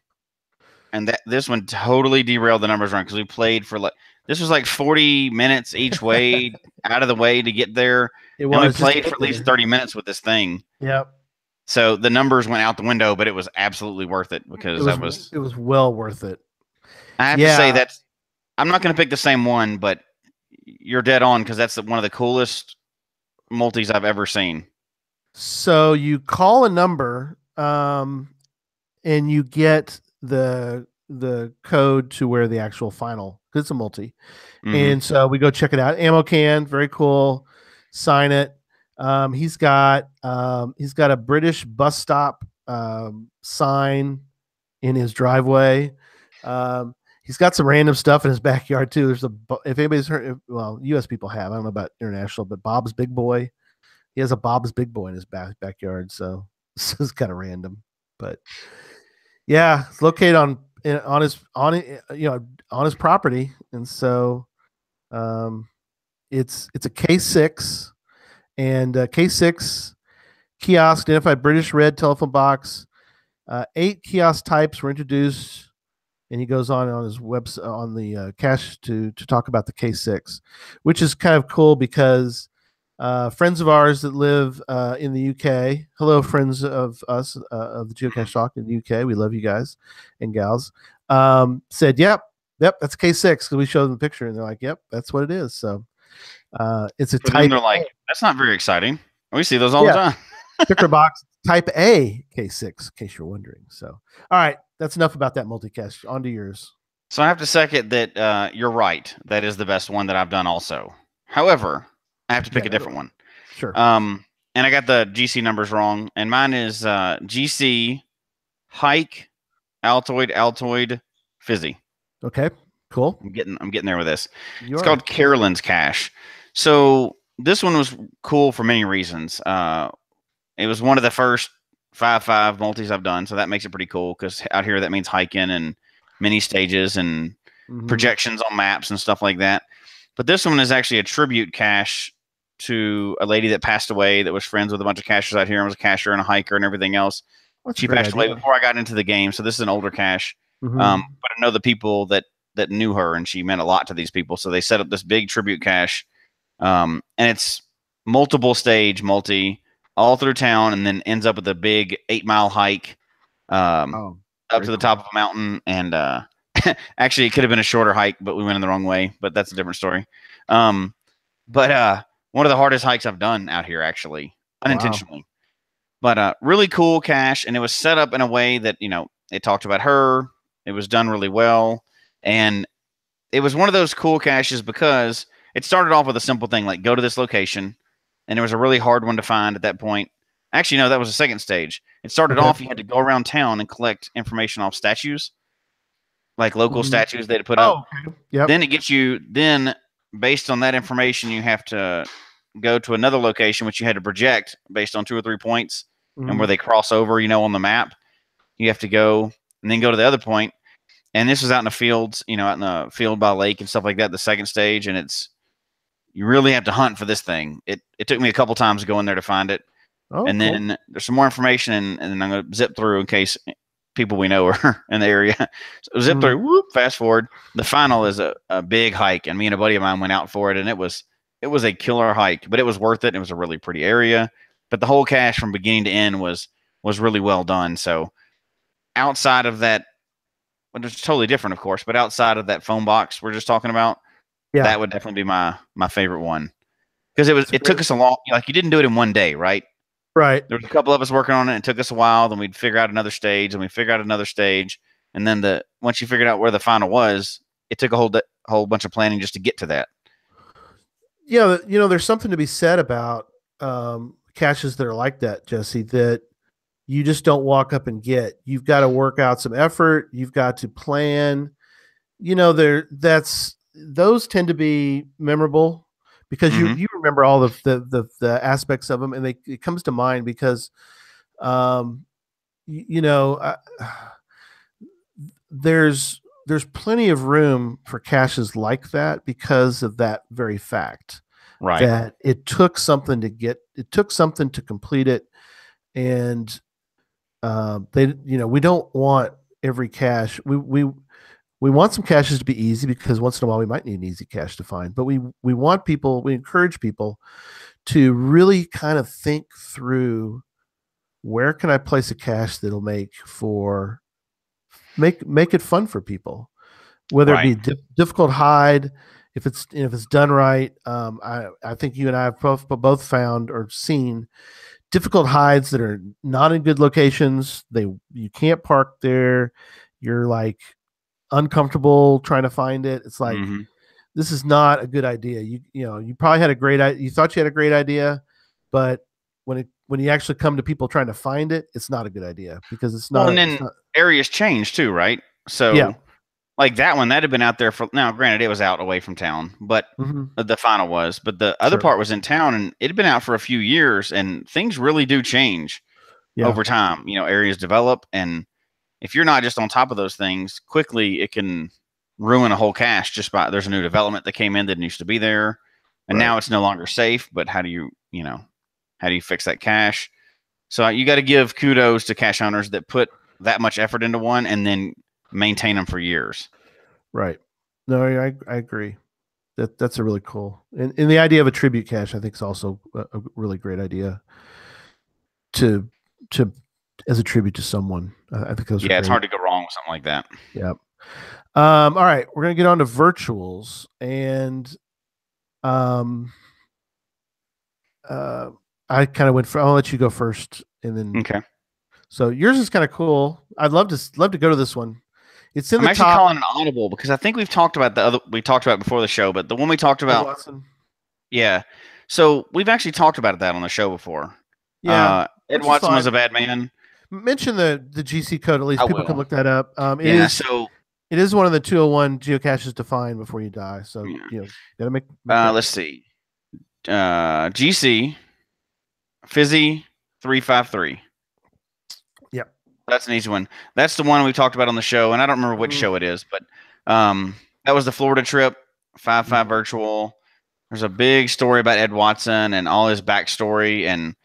[SPEAKER 2] and this one totally derailed the numbers run because we played for this was like 40 minutes each way out of the way to get there. And we played for at least 30 minutes with this thing.
[SPEAKER 1] Yep.
[SPEAKER 2] So the numbers went out the window, but it was absolutely worth it because
[SPEAKER 1] it was well worth it.
[SPEAKER 2] I have to say that I'm not going to pick the same one, but you're dead on because that's one of the coolest multis I've ever seen.
[SPEAKER 1] So you call a number, and you get the code to where the actual final, because it's a multi. And so we go check it out. Ammo can, very cool. Sign it. He's got a British bus stop sign in his driveway. He's got some random stuff in his backyard too. If anybody's heard, well, U.S. people have. I don't know about international, but Bob's Big Boy. He has a Bob's Big Boy in his backyard, so this is kind of random, but yeah, it's located on his property, and so it's a K6 and K6 kiosk identified British red telephone box. 8 kiosk types were introduced. And he goes on his website on the cache to talk about the K6, which is kind of cool because friends of ours that live in the UK, hello friends of us of the Geocache Talk in the UK, we love you guys and gals, said, yep, that's K6 because we showed them the picture and they're like, yep, that's what it is. So it's a
[SPEAKER 2] For
[SPEAKER 1] type.
[SPEAKER 2] Them, they're like, that's not very exciting. We see those all the time.
[SPEAKER 1] Sticker box type A K6, in case you're wondering. So, all right, that's enough about that multicache. On to yours.
[SPEAKER 2] So I have to second that you're right. That is the best one that I've done also. However, I have to pick a different one.
[SPEAKER 1] Sure.
[SPEAKER 2] And I got the GC numbers wrong. And mine is GC Hike Altoid Fizzy.
[SPEAKER 1] Okay, cool.
[SPEAKER 2] I'm getting there with this. It's called Carolyn's Cache. So this one was cool for many reasons. It was one of the first 5.5 multis I've done, so that makes it pretty cool because out here that means hiking and mini stages and projections on maps and stuff like that. But this one is actually a tribute cache to a lady that passed away that was friends with a bunch of cachers out here and was a cacher and a hiker and everything else. She passed away before I got into the game, so this is an older cache. But I know the people that knew her, and she meant a lot to these people. So they set up this big tribute cache, and it's multiple stage multi all through town, and then ends up with a big 8-mile hike up to the top of a mountain. And actually, it could have been a shorter hike, but we went in the wrong way. But that's a different story. But one of the hardest hikes I've done out here, actually, unintentionally. Wow. But really cool cache, and it was set up in a way that it talked about her. It was done really well, and it was one of those cool caches because it started off with a simple thing like go to this location. And it was a really hard one to find at that point. Actually, no, that was the second stage. It started off, you had to go around town and collect information off statues, like local statues they'd put up.
[SPEAKER 1] Okay. Yep.
[SPEAKER 2] Then it gets you, based on that information, you have to go to another location, which you had to project based on 2 or 3 points and where they cross over, on the map. You have to go and then go to the other point. And this was out in the fields, out in the field by a lake and stuff like that, the second stage. And you really have to hunt for this thing. It took me a couple times to go in there to find it. And then there's some more information, and then I'm going to zip through in case people we know are in the area. So zip through, whoop, fast forward. The final is a big hike, and me and a buddy of mine went out for it, and it was a killer hike, but it was worth it. It was a really pretty area. But the whole cache from beginning to end was really well done. So outside of that, well, it's totally different, of course, but outside of that phone box we're just talking about, that would definitely be my favorite one because it took us a long, like you didn't do it in one day, right?
[SPEAKER 1] Right.
[SPEAKER 2] There was a couple of us working on it. It took us a while. Then we'd figure out another stage, and we figure out another stage, and then once you figured out where the final was, it took a whole bunch of planning just to get to that.
[SPEAKER 1] Yeah, there's something to be said about caches that are like that, Jesse. That you just don't walk up and get. You've got to work out some effort. You've got to plan. Those tend to be memorable because you remember all the aspects of them, and it comes to mind because there's there's plenty of room for caches like that because of that very fact.
[SPEAKER 2] Right.
[SPEAKER 1] That it took something to complete it, and we don't want every cache. We want some caches to be easy because once in a while we might need an easy cache to find. But we encourage people to really kind of think through, where can I place a cache that'll make it fun for people, whether it
[SPEAKER 2] Right.
[SPEAKER 1] be difficult hide. If it's done right, I think you and I have both found or seen difficult hides that are not in good locations. You can't park there. You're like uncomfortable trying to find it. It's like, this is not a good idea. You probably had a great idea. You thought you had a great idea, but when you actually come to people trying to find it, it's not a good idea because it's not.
[SPEAKER 2] Well, and then areas change too, right? So
[SPEAKER 1] yeah,
[SPEAKER 2] like that one that had been out there for, now granted it was out away from town, but the final was, but the other part was in town, and it had been out for a few years, and things really do change over time. Areas develop, and if you're not just on top of those things quickly, it can ruin a whole cache just by, there's a new development that came in that used to be there, and now it's no longer safe. But how do you fix that cache? So you got to give kudos to cache owners that put that much effort into one and then maintain them for years.
[SPEAKER 1] Right. No, I agree. That's a really cool, and the idea of a tribute cache, I think, is also a really great idea to as a tribute to someone. I think those are great.
[SPEAKER 2] It's hard to go wrong with something like that.
[SPEAKER 1] Yeah. All right, we're gonna get on to virtuals, and I kind of went for. I'll let you go first, and then
[SPEAKER 2] okay.
[SPEAKER 1] So yours is kind of cool. I'd love to go to this one. It's in
[SPEAKER 2] I'm
[SPEAKER 1] the
[SPEAKER 2] actually
[SPEAKER 1] top.
[SPEAKER 2] calling an audible because I think we've talked about we talked about it before the show, but the one we talked about.
[SPEAKER 1] Watson.
[SPEAKER 2] Yeah. So we've actually talked about that on the show before.
[SPEAKER 1] Yeah.
[SPEAKER 2] Ed Watson was a bad man.
[SPEAKER 1] Mention the GC code, at least people can look that up. It is one of the 201 geocaches to find before you die. So gotta make
[SPEAKER 2] let's see. GC Fizzy 353.
[SPEAKER 1] Yep.
[SPEAKER 2] That's an easy one. That's the one we talked about on the show, and I don't remember which show it is, but that was the Florida trip, 5.5 virtual. There's a big story about Ed Watson and all his backstory, and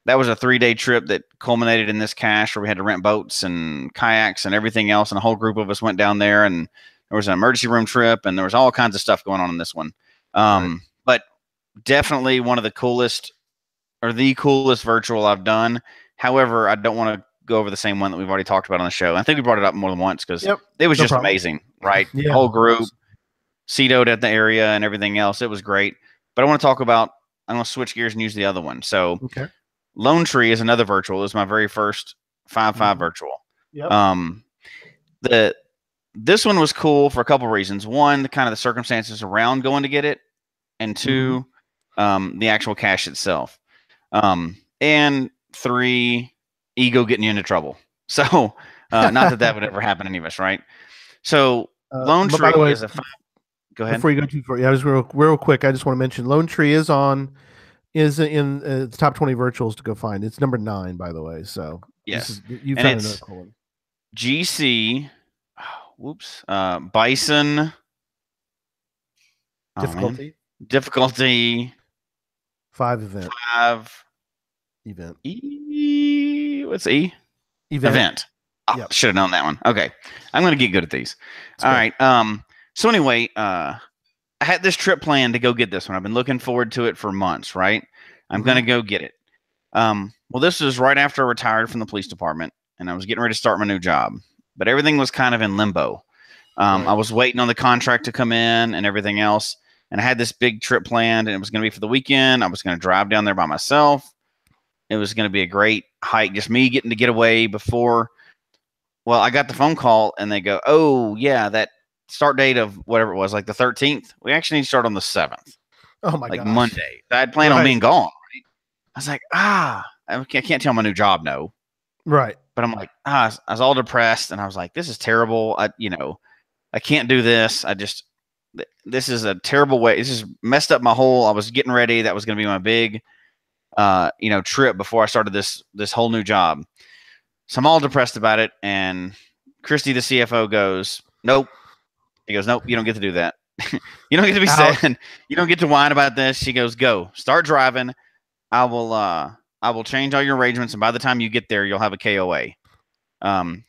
[SPEAKER 2] that was a 3-day trip that culminated in this cache where we had to rent boats and kayaks and everything else, and a whole group of us went down there, and there was an emergency room trip, and there was all kinds of stuff going on in this one. But definitely one of the coolest, or the coolest virtual I've done. However, I don't want to go over the same one that we've already talked about on the show. I think we brought it up more than once because it was just amazing, right? The whole group, CETO'd at the area and everything else. It was great. But I want to switch gears and use the other one. So Lone Tree is another virtual. It was my very first 5.5 virtual. This one was cool for a couple of reasons. One, the kind of the circumstances around going to get it, and two, the actual cache itself. And three, ego getting you into trouble. So not that would ever happen to any of us, right? So Lone Tree is a go ahead.
[SPEAKER 1] Before you go too far, just real quick, I just want to mention Lone Tree is in the top 20 virtuals to go find. It's number 9, by the way. So
[SPEAKER 2] yes,
[SPEAKER 1] you found another cool one.
[SPEAKER 2] GC, Bison difficulty
[SPEAKER 1] 5 event.
[SPEAKER 2] 5
[SPEAKER 1] event.
[SPEAKER 2] What's E? Event. Oh, should have known that one. Okay, I'm gonna get good at these. All right. So anyway, I had this trip planned to go get this one. I've been looking forward to it for months. Right. I'm gonna go get it. Well, this was right after I retired from the police department, and I was getting ready to start my new job, but everything was kind of in limbo. I was waiting on the contract to come in and everything else, and I had this big trip planned, and it was going to be for the weekend. I was going to drive down there by myself. It was going to be a great hike, just me getting to get away before. Well, I got the phone call, and they go, "Oh, yeah, that start date of whatever it was, like the 13th. We actually need to start on the 7th."
[SPEAKER 1] Oh my god!
[SPEAKER 2] Like Monday. I had planned on being gone. Right? I was like, I can't tell my new job no.
[SPEAKER 1] Right.
[SPEAKER 2] But I'm like, I was all depressed, and I was like, this is terrible. I can't do this. This is a terrible way. This just messed up my whole. I was getting ready. That was going to be my big, trip before I started this whole new job. So I'm all depressed about it. And Christy, the CFO, goes, "Nope, He goes, nope, you don't get to do that. You don't get to be
[SPEAKER 1] Ouch.
[SPEAKER 2] sad. You don't get to whine about this. She goes, go, start driving. I will change all your arrangements, and by the time you get there, you'll have a KOA.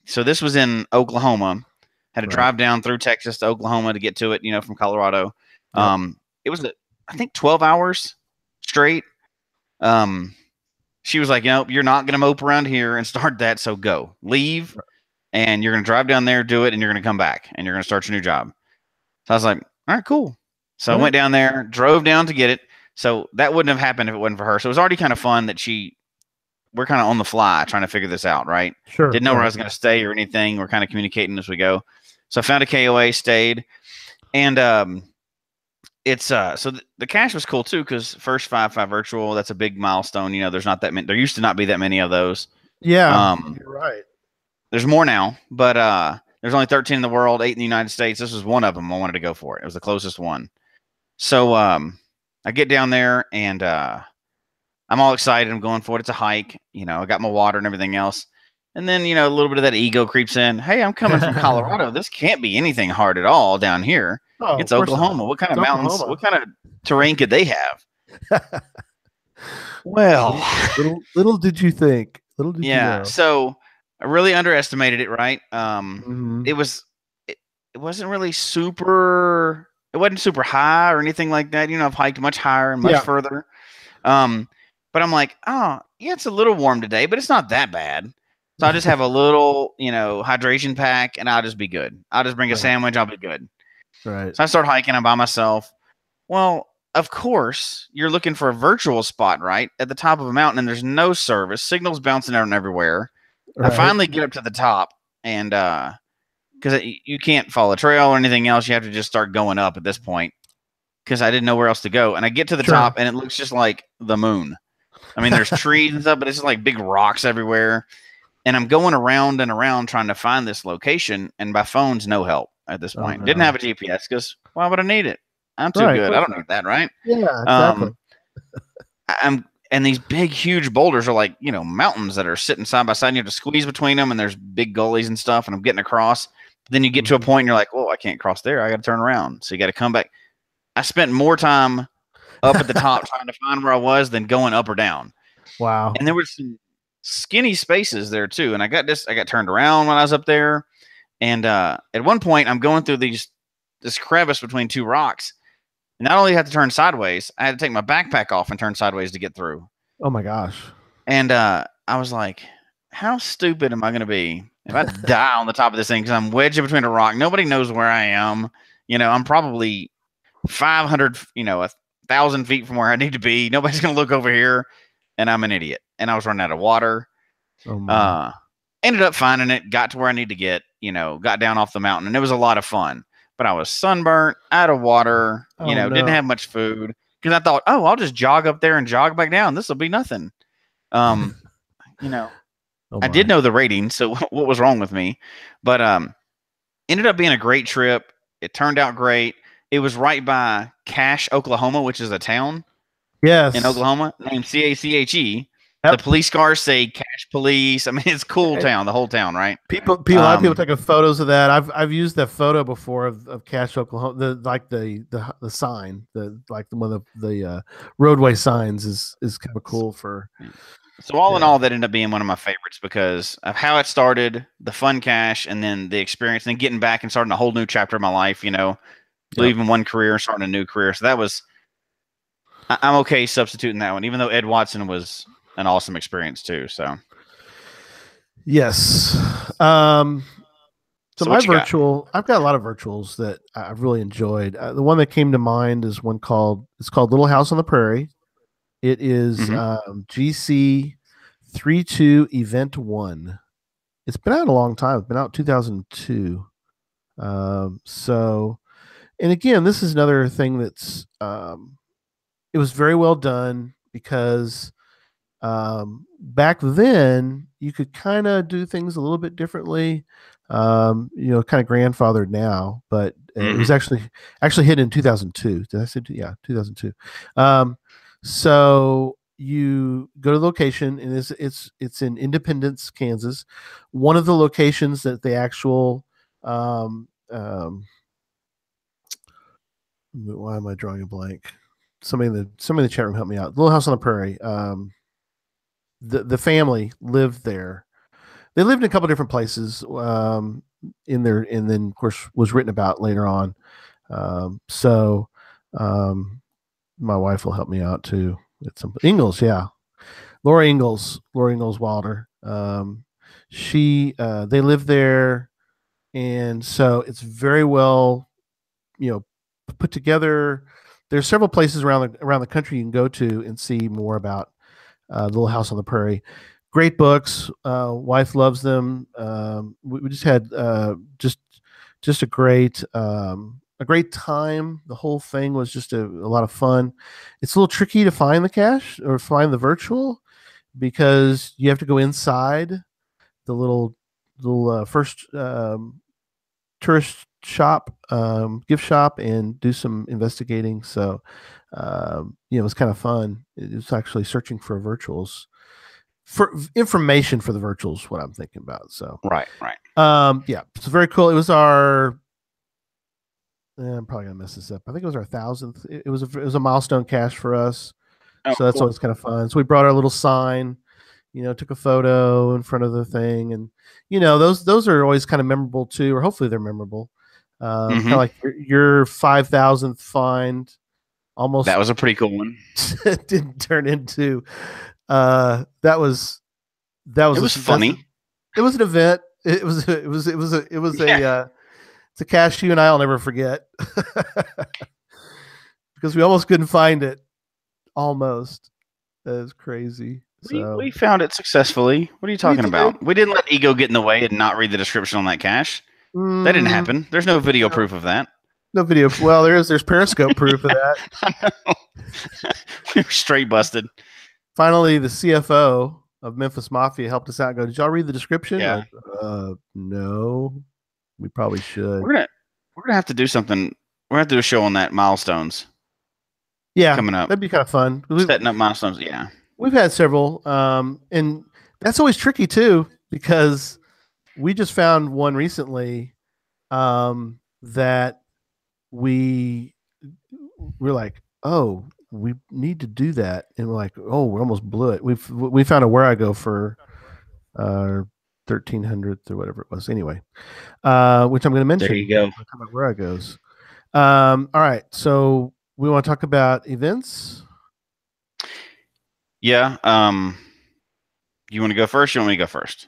[SPEAKER 2] So this was in Oklahoma. Had to drive down through Texas to Oklahoma to get to it, from Colorado.
[SPEAKER 1] Yep.
[SPEAKER 2] It was, I think, 12 hours straight. She was like, you're not going to mope around here and start that, so go. Leave, and you're going to drive down there, do it, and you're going to come back, and you're going to start your new job. So I was like, all right, cool. So I went down there, drove down to get it. So that wouldn't have happened if it wasn't for her. So it was already kind of fun that we're kind of on the fly trying to figure this out, right?
[SPEAKER 1] Sure.
[SPEAKER 2] Didn't know where I was going to stay or anything. We're kind of communicating as we go. So I found a KOA, stayed, and it's so the cache was cool too, because first 5 virtual, that's a big milestone. There's not that many. There used to not be that many of those.
[SPEAKER 1] Yeah, you're right.
[SPEAKER 2] There's more now, but there's only 13 in the world, 8 in the United States. This was one of them. I wanted to go for it. It was the closest one. So I get down there and I'm all excited. I'm going for it. It's a hike. I got my water and everything else. And then, a little bit of that ego creeps in. Hey, I'm coming from Colorado. This can't be anything hard at all down here.
[SPEAKER 1] Oh,
[SPEAKER 2] it's Oklahoma. What kind of mountains?
[SPEAKER 1] Oklahoma.
[SPEAKER 2] What kind of terrain could they have? Well,
[SPEAKER 1] little did you think. Little did you know.
[SPEAKER 2] So I really underestimated it, right? It wasn't really super. It wasn't super high or anything like that. I've hiked much higher and much further. But I'm like, oh, yeah, it's a little warm today, but it's not that bad. So I'll just have a little, hydration pack, and I'll just be good. I'll just bring a sandwich. I'll be good.
[SPEAKER 1] Right.
[SPEAKER 2] So I start hiking. I'm by myself. Well, of course, you're looking for a virtual spot, right? At the top of a mountain, and there's no service. Signals bouncing out everywhere. Right. I finally get up to the top, and because you can't follow a trail or anything else, you have to just start going up at this point, because I didn't know where else to go. And I get to the top, and it looks just like the moon. I mean, there's trees and stuff, but it's just like big rocks everywhere. And I'm going around and around trying to find this location, and my phone's no help at this point. Didn't have a GPS, because why would I need it? I'm too good. I don't need that, right?
[SPEAKER 1] Yeah, exactly.
[SPEAKER 2] And these big, huge boulders are like, mountains that are sitting side by side. And you have to squeeze between them, and there's big gullies and stuff, and I'm getting across. Then you get to a point, and you're like, oh, I can't cross there. I got to turn around. So you got to come back. I spent more time up at the top trying to find where I was than going up or down.
[SPEAKER 1] Wow.
[SPEAKER 2] And there were some skinny spaces there too. And I got turned around when I was up there. And at one point, I'm going through this crevice between two rocks. And not only had to turn sideways, I had to take my backpack off and turn sideways to get through.
[SPEAKER 1] Oh my gosh.
[SPEAKER 2] And I was like, how stupid am I going to be if I die on the top of this thing? Because I'm wedged in between a rock. Nobody knows where I am. I'm probably 500, 1,000 feet from where I need to be. Nobody's going to look over here. And I'm an idiot. And I was running out of water.
[SPEAKER 1] Oh
[SPEAKER 2] ended up finding it, got to where I need to get, got down off the mountain, and it was a lot of fun. But I was sunburnt, out of water, didn't have much food, because I thought, oh, I'll just jog up there and jog back down. This will be nothing. I did know the rating, so what was wrong with me? But ended up being a great trip. It turned out great. It was right by Cache, Oklahoma, which is a town.
[SPEAKER 1] Yes.
[SPEAKER 2] In Oklahoma, named Cache. Yep. The police cars say Cache Police. I mean, it's a cool town, the whole town, right?
[SPEAKER 1] A lot of people taking photos of that. I've used that photo before of Cache, Oklahoma. The sign, one of the roadway signs is kind of cool for.
[SPEAKER 2] So all in all, that ended up being one of my favorites because of how it started, the fun cache, and then the experience, and then getting back and starting a whole new chapter of my life. Leaving one career and starting a new career. So that was. I'm okay substituting that one, even though Ed Watson was an awesome experience too. So,
[SPEAKER 1] yes. So my virtual, I've got a lot of virtuals that I've really enjoyed. The one that came to mind is one called Little House on the Prairie. It is GC 32 Event 1. It's been out a long time. It's been out 2002. And again, this is another thing that's it was very well done because back then you could kind of do things a little bit differently, kind of grandfathered now, but it was actually hit in 2002. Did I say 2002? So you go to the location, and it's in Independence, Kansas. One of the locations that the actual Why am I drawing a blank? Somebody in the chat room help me out. Little House on the Prairie. The family lived there. They lived in a couple different places. In there, and then of course was written about later on. So um, my wife will help me out too. It's some Ingalls, yeah. Laura Ingalls Wilder. She they live there, and so it's very well, put together. There's several places around the country you can go to and see more about Little House on the Prairie. Great books. Wife loves them. We just had just a great time. The whole thing was just a lot of fun. It's a little tricky to find the cache or find the virtual because you have to go inside the little first tourist shop, gift shop, and do some investigating. So, it was kind of fun. It was actually searching for virtuals, for information for the virtuals. What I'm thinking about. So,
[SPEAKER 2] Right, right.
[SPEAKER 1] yeah, it's very cool. It was our. I'm probably gonna mess this up. I think it was our 1,000th. It was a milestone cache for us.
[SPEAKER 2] Oh,
[SPEAKER 1] So that's
[SPEAKER 2] cool.
[SPEAKER 1] always kind of fun. So we brought our little sign, took a photo in front of the thing, and those are always kind of memorable too, or hopefully they're memorable. Kind of
[SPEAKER 2] Mm-hmm.
[SPEAKER 1] like your 5,000th find almost
[SPEAKER 2] That was a pretty cool one.
[SPEAKER 1] didn't turn into. That was
[SPEAKER 2] It was funny.
[SPEAKER 1] it was an event. It was
[SPEAKER 2] Yeah.
[SPEAKER 1] it's a cache you and I'll never forget because we almost couldn't find it. Almost. That is crazy. So
[SPEAKER 2] We found it successfully. What are you
[SPEAKER 1] we
[SPEAKER 2] talking
[SPEAKER 1] did.
[SPEAKER 2] about? We didn't let ego get in the way and not read the description on that cache. That didn't
[SPEAKER 1] Mm,
[SPEAKER 2] happen. There's no video
[SPEAKER 1] no,
[SPEAKER 2] proof of that.
[SPEAKER 1] no video. Well, there's Periscope proof of that.
[SPEAKER 2] I know. We were straight busted.
[SPEAKER 1] Finally, the CFO of Memphis Mafia helped us out and go, did y'all read the description?
[SPEAKER 2] Yeah.
[SPEAKER 1] Like, no. We probably should.
[SPEAKER 2] We're gonna have to do something. We're gonna have to do a show on that milestones
[SPEAKER 1] Yeah,
[SPEAKER 2] coming up.
[SPEAKER 1] that'd be kind of fun.
[SPEAKER 2] Setting up milestones. Yeah.
[SPEAKER 1] We've had several, and that's always tricky too because we just found one recently that we we're like, oh, we need to do that, and we're like, oh, we almost blew it. We found a where I go for 1,300th or whatever it was. Anyway, which I'm going to
[SPEAKER 2] There
[SPEAKER 1] mention.
[SPEAKER 2] you go.
[SPEAKER 1] Talk about where I goes. All right, so we want to talk about events.
[SPEAKER 2] Yeah. You want to go first? You want me to go first?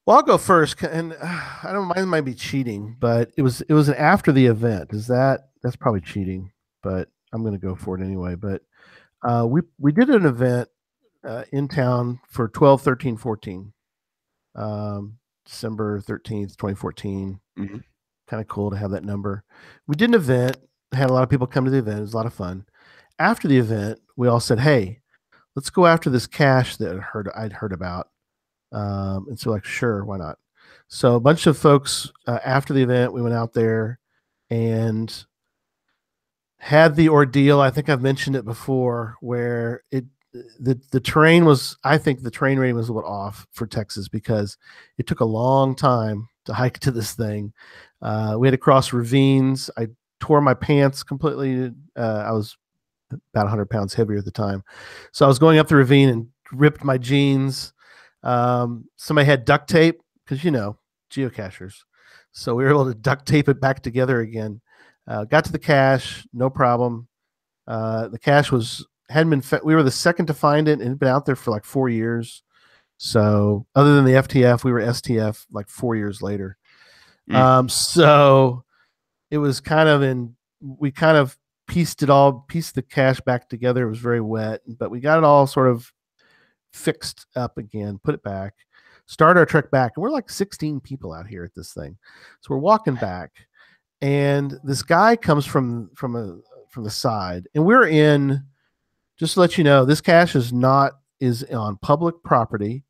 [SPEAKER 1] Well, I'll go first, and I don't mind. Might be cheating, but it was an after the event. That's probably cheating, but I'm going to go for it anyway. But we did an event in town for 12, 13, 14, December 13th, 2014.
[SPEAKER 2] Mm-hmm.
[SPEAKER 1] Kind of cool to have that number. We did an event, had a lot of people come to the event. It was a lot of fun. After the event, we all said, "Hey, let's go after this cache that I'd heard about." And so, like, sure, why not? So, a bunch of folks after the event, we went out there and had the ordeal. I think I've mentioned it before, where the terrain was. I think the terrain rating was a little off for Texas because it took a long time to hike to this thing. We had to cross ravines. I tore my pants completely. I was about 100 pounds heavier at the time, so I was going up the ravine and ripped my jeans. Somebody had duct tape because geocachers, so we were able to duct tape it back together again. Got to the cache, no problem. The cache hadn't been. We were the second to find it, and it had been out there for like 4 years. So other than the FTF, we were STF like 4 years later. So it was kind of we kind of pieced the cache back together. It was very wet, but we got it all sort of fixed up again, put it back, start our trek back. And we're like 16 people out here at this thing. So we're walking back, and this guy comes from the side, and we're in, just to let you know, this cache is on public property.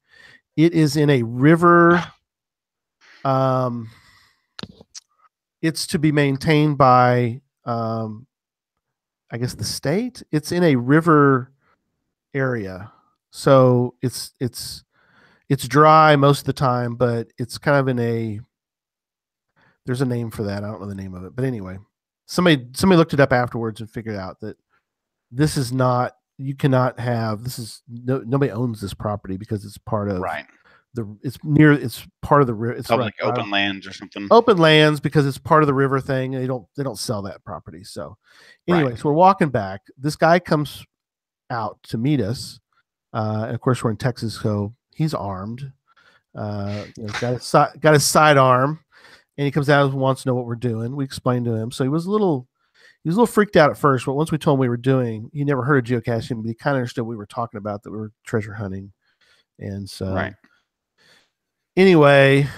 [SPEAKER 1] It is in a river. It's to be maintained by I guess the state. It's in a river area. So it's dry most of the time, but it's kind of there's a name for that. I don't know the name of it, but anyway. somebody looked it up afterwards and figured out that this is not, you cannot have, this is nobody owns this property because it's part of
[SPEAKER 2] Right.
[SPEAKER 1] it's part of the river. It's
[SPEAKER 2] Public open lands or something.
[SPEAKER 1] Open lands because it's part of the river thing. They don't sell that property. So anyway,
[SPEAKER 2] Right.
[SPEAKER 1] so we're walking back. This guy comes out to meet us. And of course we're in Texas, so he's armed. Got his sidearm, and he comes out and wants to know what we're doing. We explained to him. So he was a little freaked out at first, but once we told him we were doing, he never heard of geocaching, but he kind of understood what we were talking about, that we were treasure hunting. And so
[SPEAKER 2] right.
[SPEAKER 1] Anyway,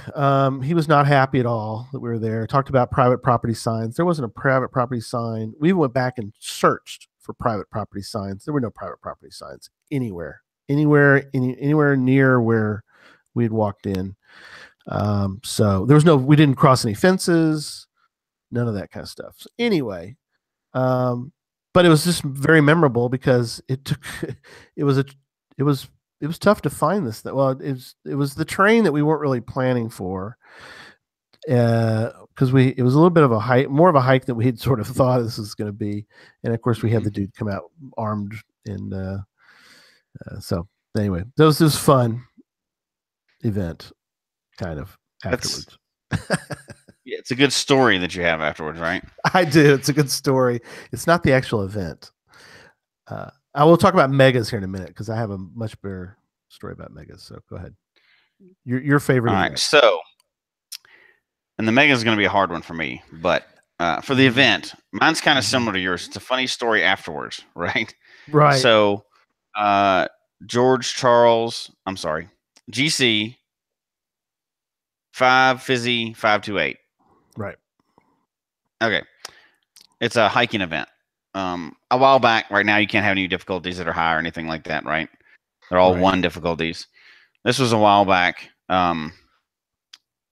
[SPEAKER 1] he was not happy at all that we were there. Talked about private property signs. There wasn't a private property sign. We went back and searched for private property signs. There were no private property signs anywhere near where we had walked in. So there was we didn't cross any fences, none of that kind of stuff. So anyway, but it was just very memorable because it was tough to find this. Well, it was the terrain that we weren't really planning for, because it was a little bit of a hike, more of a hike than we had sort of thought this was going to be. And of course, we had the dude come out armed, and so anyway, that was this fun event, kind of afterwards.
[SPEAKER 2] Yeah, it's a good story that you have afterwards, right?
[SPEAKER 1] I do. It's a good story. It's not the actual event. I will talk about megas here in a minute because I have a much better story about megas. So go ahead. Your favorite.
[SPEAKER 2] All right. So, and the mega is going to be a hard one for me, but for the event, mine's kind of similar to yours. It's a funny story afterwards, right?
[SPEAKER 1] Right.
[SPEAKER 2] So, GC 5 Fizzy 528.
[SPEAKER 1] Right.
[SPEAKER 2] Okay. It's a hiking event. A while back, right now you can't have any difficulties that are high or anything like that, right? They're all one difficulties. This was a while back. And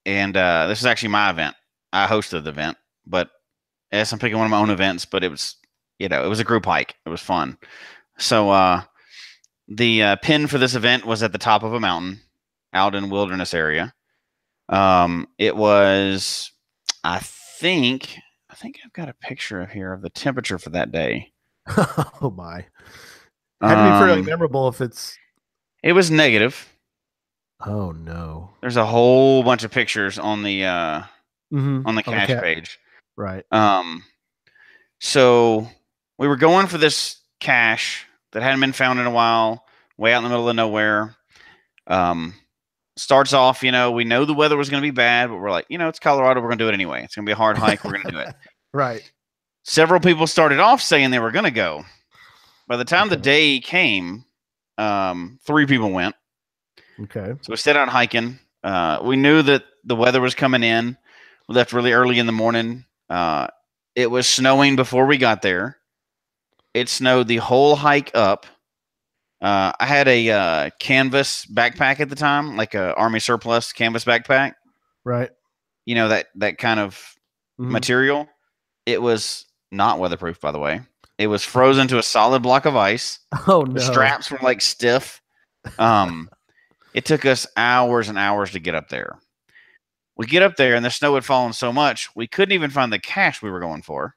[SPEAKER 2] this is actually my event. I hosted the event, but yes, I'm picking one of my own events, but it was, it was a group hike. It was fun. So, the pin for this event was at the top of a mountain out in wilderness area. It was, I think I've got a picture of here of the temperature for that day.
[SPEAKER 1] Oh my. It had to be fairly memorable if it's.
[SPEAKER 2] It was negative.
[SPEAKER 1] Oh no.
[SPEAKER 2] There's a whole bunch of pictures on the cache page.
[SPEAKER 1] Right.
[SPEAKER 2] So we were going for this cache that hadn't been found in a while, way out in the middle of nowhere. Starts off, we know the weather was going to be bad, but we're like, it's Colorado. We're going to do it anyway. It's going to be a hard hike. We're going to do it.
[SPEAKER 1] Right.
[SPEAKER 2] Several people started off saying they were going to go. By the time the day came, 3 people went.
[SPEAKER 1] Okay.
[SPEAKER 2] So we set out hiking. We knew that the weather was coming in. We left really early in the morning. It was snowing before we got there. It snowed the whole hike up. I had a canvas backpack at the time, like a Army surplus canvas backpack.
[SPEAKER 1] Right.
[SPEAKER 2] That kind of material. It was not weatherproof, by the way. It was frozen to a solid block of ice.
[SPEAKER 1] Oh no!
[SPEAKER 2] The straps were like stiff. It took us hours and hours to get up there. We get up there, and the snow had fallen so much we couldn't even find the cache we were going for.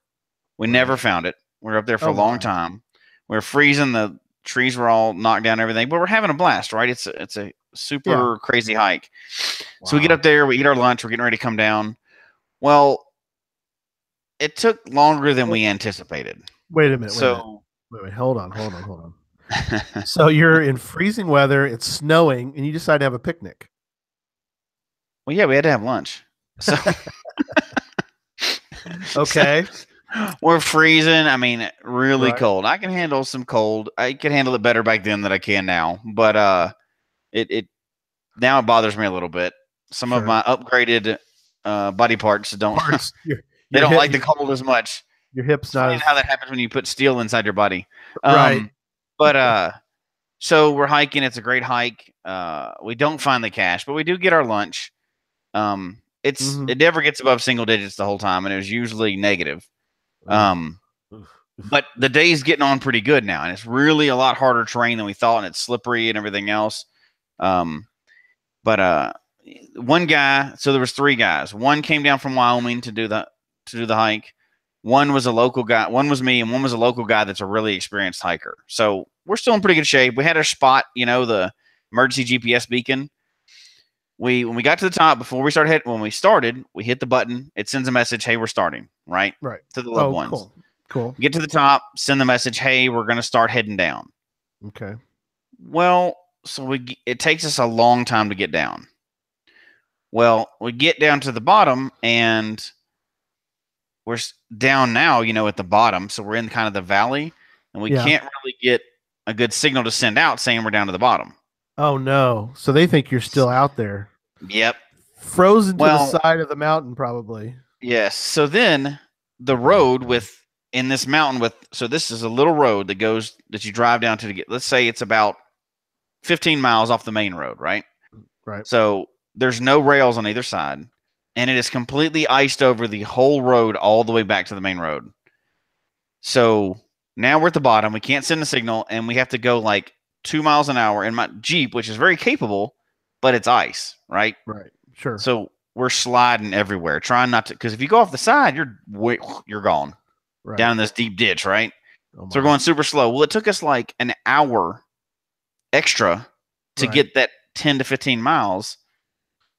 [SPEAKER 2] We never found it. We were up there for a long time. We were freezing. The trees were all knocked down, and everything, but we're having a blast, right? It's a super crazy hike. Wow. So we get up there, we eat our lunch, we're getting ready to come down. Well, it took longer than we anticipated.
[SPEAKER 1] Wait a minute. Wait, hold on. So you're in freezing weather, it's snowing, and you decide to have a picnic.
[SPEAKER 2] Well, yeah, we had to have lunch. So
[SPEAKER 1] okay.
[SPEAKER 2] We're freezing. I mean, really cold. I can handle some cold. I could handle it better back then than I can now. But it now it bothers me a little bit. Some of my upgraded body parts don't they don't like the cold as much.
[SPEAKER 1] Your hips not
[SPEAKER 2] how that happens when you put steel inside your body.
[SPEAKER 1] Right.
[SPEAKER 2] But so we're hiking. It's a great hike. We don't find the cache, but we do get our lunch. It never gets above single digits the whole time, and it was usually negative. But the day's getting on pretty good now, and it's really a lot harder terrain than we thought, and it's slippery and everything else. But one guy, so there was 3 guys. One came down from Wyoming to do the hike. One was a local guy, one was me, and one was a local guy that's a really experienced hiker. So we're still in pretty good shape. We had our spot, the emergency GPS beacon. When we got to the top, before we started we hit the button. It sends a message, "Hey, we're starting," right?
[SPEAKER 1] Right.
[SPEAKER 2] To the loved ones.
[SPEAKER 1] Cool.
[SPEAKER 2] Get to the top, send the message, "Hey, we're going to start heading down."
[SPEAKER 1] Okay.
[SPEAKER 2] Well, so it takes us a long time to get down. Well, we get down to the bottom, and we're down now, at the bottom. So we're in kind of the valley, and we can't really get a good signal to send out saying we're down to the bottom.
[SPEAKER 1] Oh, no. So they think you're still out there.
[SPEAKER 2] Yep.
[SPEAKER 1] Frozen to the side of the mountain, probably.
[SPEAKER 2] Yes. So then the road in this mountain so this is a little road that you drive down to get, let's say it's about 15 miles off the main road, right?
[SPEAKER 1] Right.
[SPEAKER 2] So there's no rails on either side, and it is completely iced over the whole road all the way back to the main road. So now we're at the bottom. We can't send a signal, and we have to go like 2 miles an hour in my Jeep, which is very capable, but it's ice, right?
[SPEAKER 1] Right. Sure.
[SPEAKER 2] So we're sliding everywhere, trying not to, because if you go off the side, you're gone down in this deep ditch, right? So we're going super slow. Well, it took us like an hour extra to get that 10 to 15 miles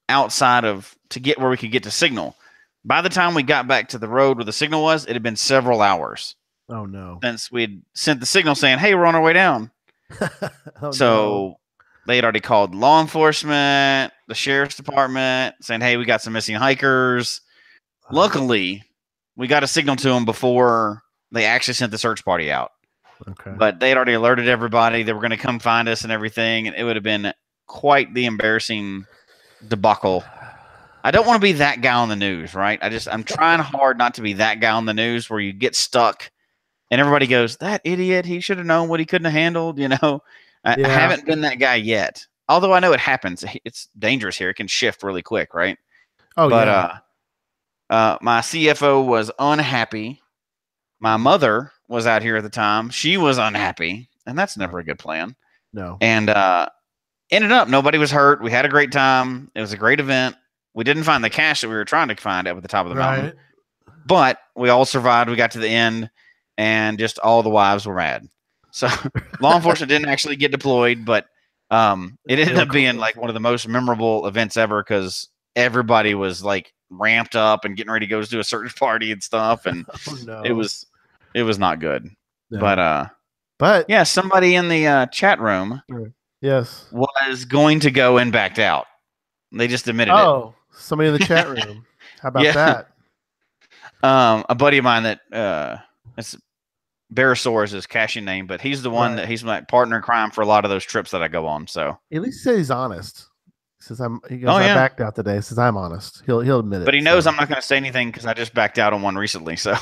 [SPEAKER 2] outside to get where we could get to signal. By the time we got back to the road where the signal was, it had been several hours.
[SPEAKER 1] Oh, no.
[SPEAKER 2] Since we'd sent the signal saying, "Hey, we're on our way down." They had already called law enforcement, the sheriff's department, saying, "Hey, we got some missing hikers." Luckily, we got a signal to them before they actually sent the search party out.
[SPEAKER 1] Okay.
[SPEAKER 2] But they had already alerted everybody they were going to come find us and everything, and it would have been quite the embarrassing debacle. I don't want to be that guy on the news, right? I'm trying hard not to be that guy on the news where you get stuck and everybody goes, "That idiot, he should have known what he couldn't have handled," I haven't been that guy yet. Although I know it happens. It's dangerous here. It can shift really quick, right?
[SPEAKER 1] Oh,
[SPEAKER 2] but,
[SPEAKER 1] yeah.
[SPEAKER 2] My CFO was unhappy. My mother was out here at the time. She was unhappy, and that's never a good plan.
[SPEAKER 1] No.
[SPEAKER 2] And ended up, nobody was hurt. We had a great time. It was a great event. We didn't find the cache that we were trying to find up at the top of the mountain. But we all survived. We got to the end, and just all the wives were mad. So law enforcement didn't actually get deployed, but it ended up being like one of the most memorable events ever because everybody was like ramped up and getting ready to go do a search party and stuff, and it was not good. No. But yeah, somebody in the chat room, was going to go and backed out. They just admitted it.
[SPEAKER 1] Oh, somebody in the chat room. How about that?
[SPEAKER 2] A buddy of mine that it's Barasaur is his caching name, but he's the one that he's my partner in crime for a lot of those trips that I go on. So
[SPEAKER 1] at least say he's honest. He says I backed out today. He says I'm honest. He'll admit it.
[SPEAKER 2] But he knows I'm not going to say anything because I just backed out on one recently. So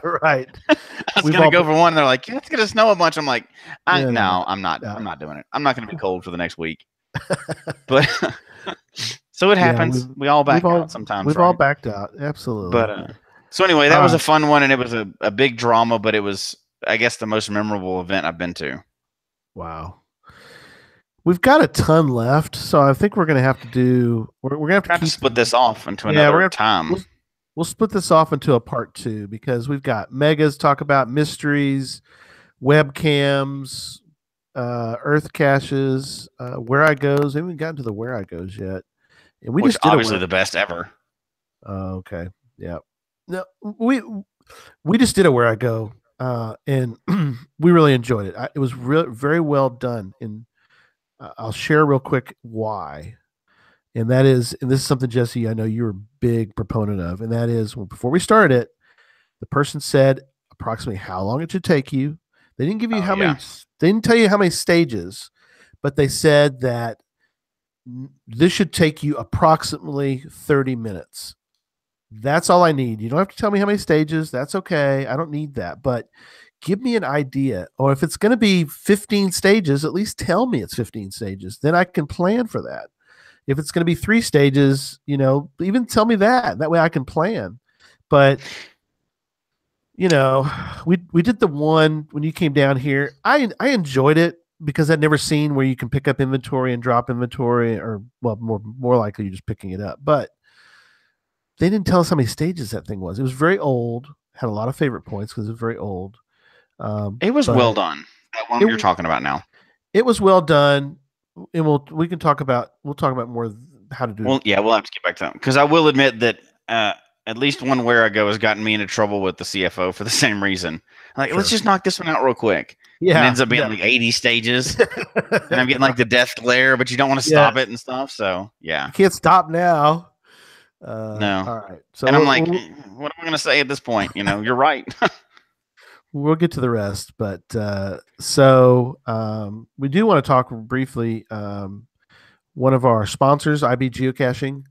[SPEAKER 1] right.
[SPEAKER 2] I was going to go for one. And they're like, "It's going to snow a bunch." I'm like, no, I'm not. I'm not doing it. I'm not going to be cold for the next week. But so it happens. We all back out sometimes.
[SPEAKER 1] We've all backed out. Absolutely.
[SPEAKER 2] But so anyway, that was a fun one, and it was a big drama, but it was, I guess, the most memorable event I've been to.
[SPEAKER 1] Wow. We've got a ton left, so I think we're going to have to do. We're going to have to
[SPEAKER 2] split this off into another time.
[SPEAKER 1] We'll split this off into a part 2 because we've got megas, talk about mysteries, webcams, earth caches, where I goes. We haven't gotten to the where I goes yet, and
[SPEAKER 2] which just obviously the best ever.
[SPEAKER 1] Okay, yeah. No, we just did a where I go, and we really enjoyed it. It was very well done, and I'll share real quick why. And this is something, Jesse, I know you're a big proponent of, and that is before we started it, the person said approximately how long it should take you. They didn't give you many. They didn't tell you how many stages, but they said that this should take you approximately 30 minutes. That's all I need. You don't have to tell me how many stages. That's okay. I don't need that. But give me an idea. Or if it's going to be 15 stages, at least tell me it's 15 stages. Then I can plan for that. If it's going to be 3 stages, even tell me that. That way I can plan. But, we did the one when you came down here. I enjoyed it because I'd never seen where you can pick up inventory and drop inventory, or, well, more likely you're just picking it up. But they didn't tell us how many stages that thing was. It was very old. had a lot of favorite points because it's very old.
[SPEAKER 2] It was well
[SPEAKER 1] But
[SPEAKER 2] done. That one you're
[SPEAKER 1] it
[SPEAKER 2] talking about now.
[SPEAKER 1] it was well done, and we'll talk about more how to do
[SPEAKER 2] Well,
[SPEAKER 1] it.
[SPEAKER 2] yeah, we'll have to get back to that because I will admit that at least one where I go has gotten me into trouble with the CFO for the same reason. Like,
[SPEAKER 1] Sure.
[SPEAKER 2] let's just knock this one out real quick.
[SPEAKER 1] Yeah,
[SPEAKER 2] and it ends up being like 80 stages, and I'm getting like the death glare, but you don't want to stop it and stuff. So yeah,
[SPEAKER 1] you can't stop now.
[SPEAKER 2] no.
[SPEAKER 1] All right, so
[SPEAKER 2] And I'm like, what am I going to say at this point? You're right.
[SPEAKER 1] we'll get to the rest, but so we do want to talk briefly. One of our sponsors, IB Geocaching.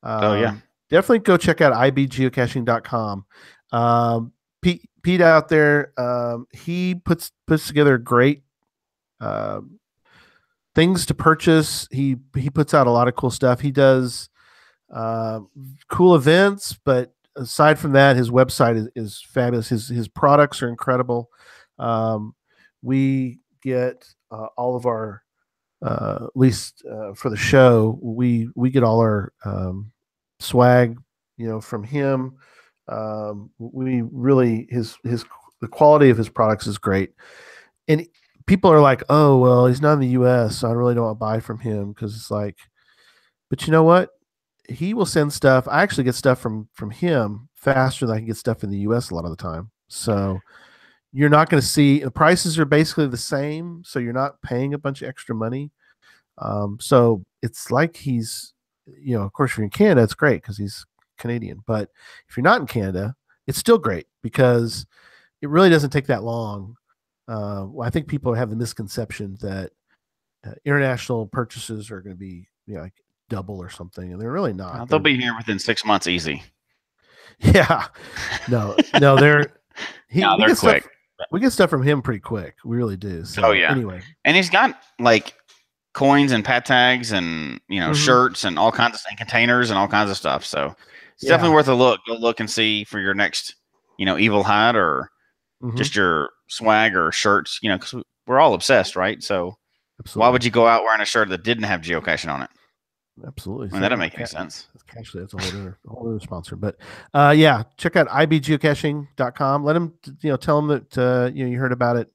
[SPEAKER 2] Oh yeah.
[SPEAKER 1] Definitely go check out ibgeocaching.com. Pete out there, he puts together great things to purchase. He puts out a lot of cool stuff. He does cool events, but aside from that, his website is fabulous. His products are incredible. We get all of our at least for the show, we get all our swag, from him. We really his the quality of his products is great, and people are like, "Oh, well, he's not in the U.S., so I really don't want to buy from him," because it's like, but you know what? He will send stuff. I actually get stuff from him faster than I can get stuff in the U.S. a lot of the time. So you're not going to see the prices are basically the same, so you're not paying a bunch of extra money. So it's like he's, of course, if you're in Canada, it's great because he's Canadian. But if you're not in Canada, it's still great because it really doesn't take that long. I think people have the misconception that international purchases are going to be, like double or something, and they're really not.
[SPEAKER 2] They'll be here within 6 months, easy.
[SPEAKER 1] Yeah, no, they're
[SPEAKER 2] no, they're quick.
[SPEAKER 1] We get stuff from him pretty quick. We really do. So,
[SPEAKER 2] oh yeah.
[SPEAKER 1] Anyway,
[SPEAKER 2] and he's got like coins and pat tags and shirts and all kinds of and containers and all kinds of stuff. So it's definitely worth a look. Go look and see for your next, evil hat or just your swag or shirts. Because we're all obsessed, right? So why would you go out wearing a shirt that didn't have geocaching on it?
[SPEAKER 1] Absolutely.
[SPEAKER 2] I mean, that doesn't make any sense.
[SPEAKER 1] Actually, that's a whole other sponsor. But yeah, check out ibgeocaching.com. Let them, tell them that you heard about it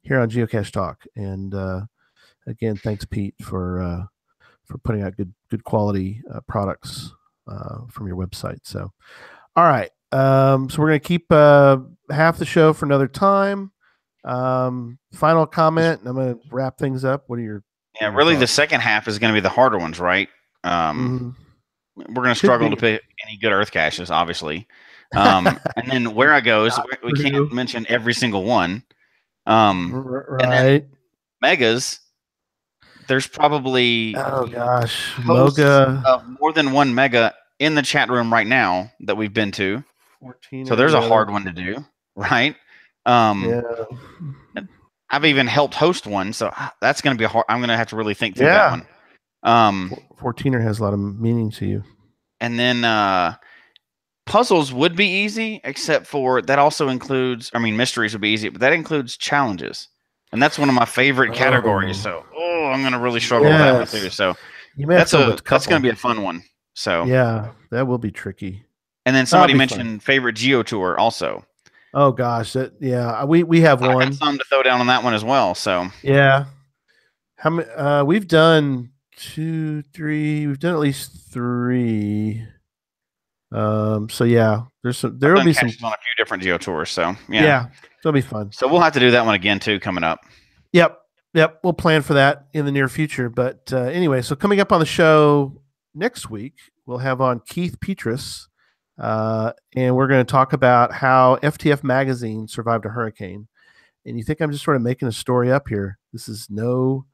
[SPEAKER 1] here on Geocache Talk. And again, thanks, Pete, for putting out good quality products from your website. So, all right. So we're gonna keep half the show for another time. Final comment. I'm gonna wrap things up. What are your
[SPEAKER 2] really thoughts? The second half is going to be the harder ones, right? We're going to struggle to pick any good Earth caches, obviously. And then where I goes, we can't mention every single one.
[SPEAKER 1] Right.
[SPEAKER 2] And then megas, there's probably
[SPEAKER 1] Moga
[SPEAKER 2] of more than one mega in the chat room right now that we've been to. 14 so there's a hard one to do, right?
[SPEAKER 1] Yeah.
[SPEAKER 2] I've even helped host one, so that's going to be hard. I'm going to have to really think through that one.
[SPEAKER 1] 14er has a lot of meaning to you.
[SPEAKER 2] And then puzzles would be easy, except for that also includes, mysteries would be easy, but that includes challenges. And that's one of my favorite categories. So, I'm going to really struggle with that one too. So that's going to be a fun one. So
[SPEAKER 1] yeah, that will be tricky.
[SPEAKER 2] And then somebody mentioned favorite Geo Tour also.
[SPEAKER 1] Oh gosh, we have one. I
[SPEAKER 2] got some to throw down on that one as well. So
[SPEAKER 1] yeah, how many? We've done 2, 3. We've done at least 3. So yeah, there will be some
[SPEAKER 2] on a few different Geo Tours. So
[SPEAKER 1] yeah, it'll be fun.
[SPEAKER 2] So we'll have to do that one again too coming up.
[SPEAKER 1] Yep. We'll plan for that in the near future. But anyway, so coming up on the show next week, we'll have on Keith Petrus. And we're going to talk about how FTF magazine survived a hurricane. And you think I'm just sort of making a story up here? This is no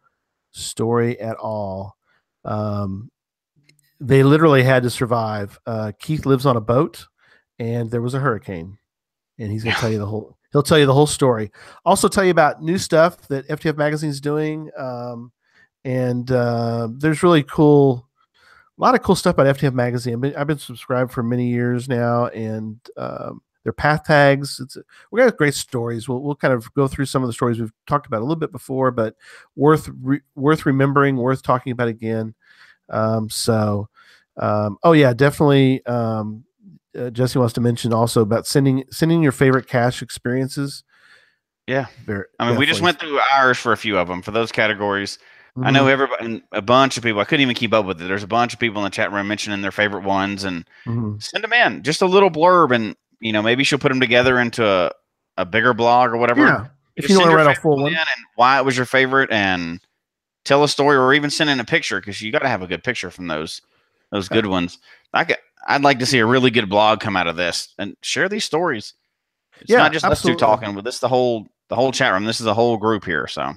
[SPEAKER 1] story at all. They literally had to survive. Keith lives on a boat, and there was a hurricane, and he's going to tell you the whole. He'll tell you the whole story. Also, tell you about new stuff that FTF magazine is doing, and there's really cool. A lot of cool stuff about FTF magazine. I've been subscribed for many years now, and their path tags. We got great stories. We'll kind of go through some of the stories we've talked about a little bit before, but worth remembering, worth talking about again. Oh yeah, definitely. Jesse wants to mention also about sending your favorite cache experiences.
[SPEAKER 2] Yeah. I mean, we just went through ours for a few of them for those categories. I know everybody, a bunch of people, I couldn't even keep up with it. There's a bunch of people in the chat room mentioning their favorite ones, and send them in. Just a little blurb, and maybe she'll put them together into a bigger blog or whatever.
[SPEAKER 1] Yeah. If you don't want to write a full one.
[SPEAKER 2] And why it was your favorite, and tell a story, or even send in a picture, because you got to have a good picture from those good ones. I'd like to see a really good blog come out of this and share these stories. It's not just us two talking, but this is the whole chat room. This is a whole group here. So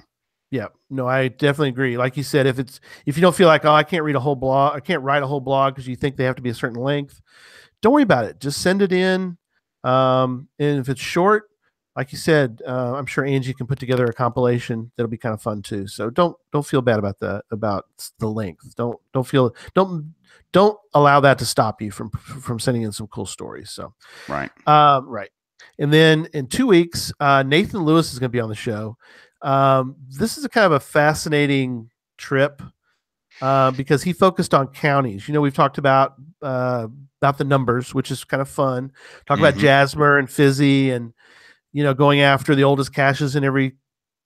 [SPEAKER 1] yeah, no, I definitely agree. Like you said, if you don't feel like, I can't read a whole blog, I can't write a whole blog because you think they have to be a certain length, don't worry about it. Just send it in. And if it's short, like you said, I'm sure Angie can put together a compilation that'll be kind of fun too. So don't feel bad about the length. Don't allow that to stop you from sending in some cool stories. So
[SPEAKER 2] right.
[SPEAKER 1] Right. And then in 2 weeks, Nathan Lewis is going to be on the show. This is a kind of a fascinating trip because he focused on counties. We've talked about the numbers, which is kind of fun. Talk about Jasmer and Fizzy, and going after the oldest caches in every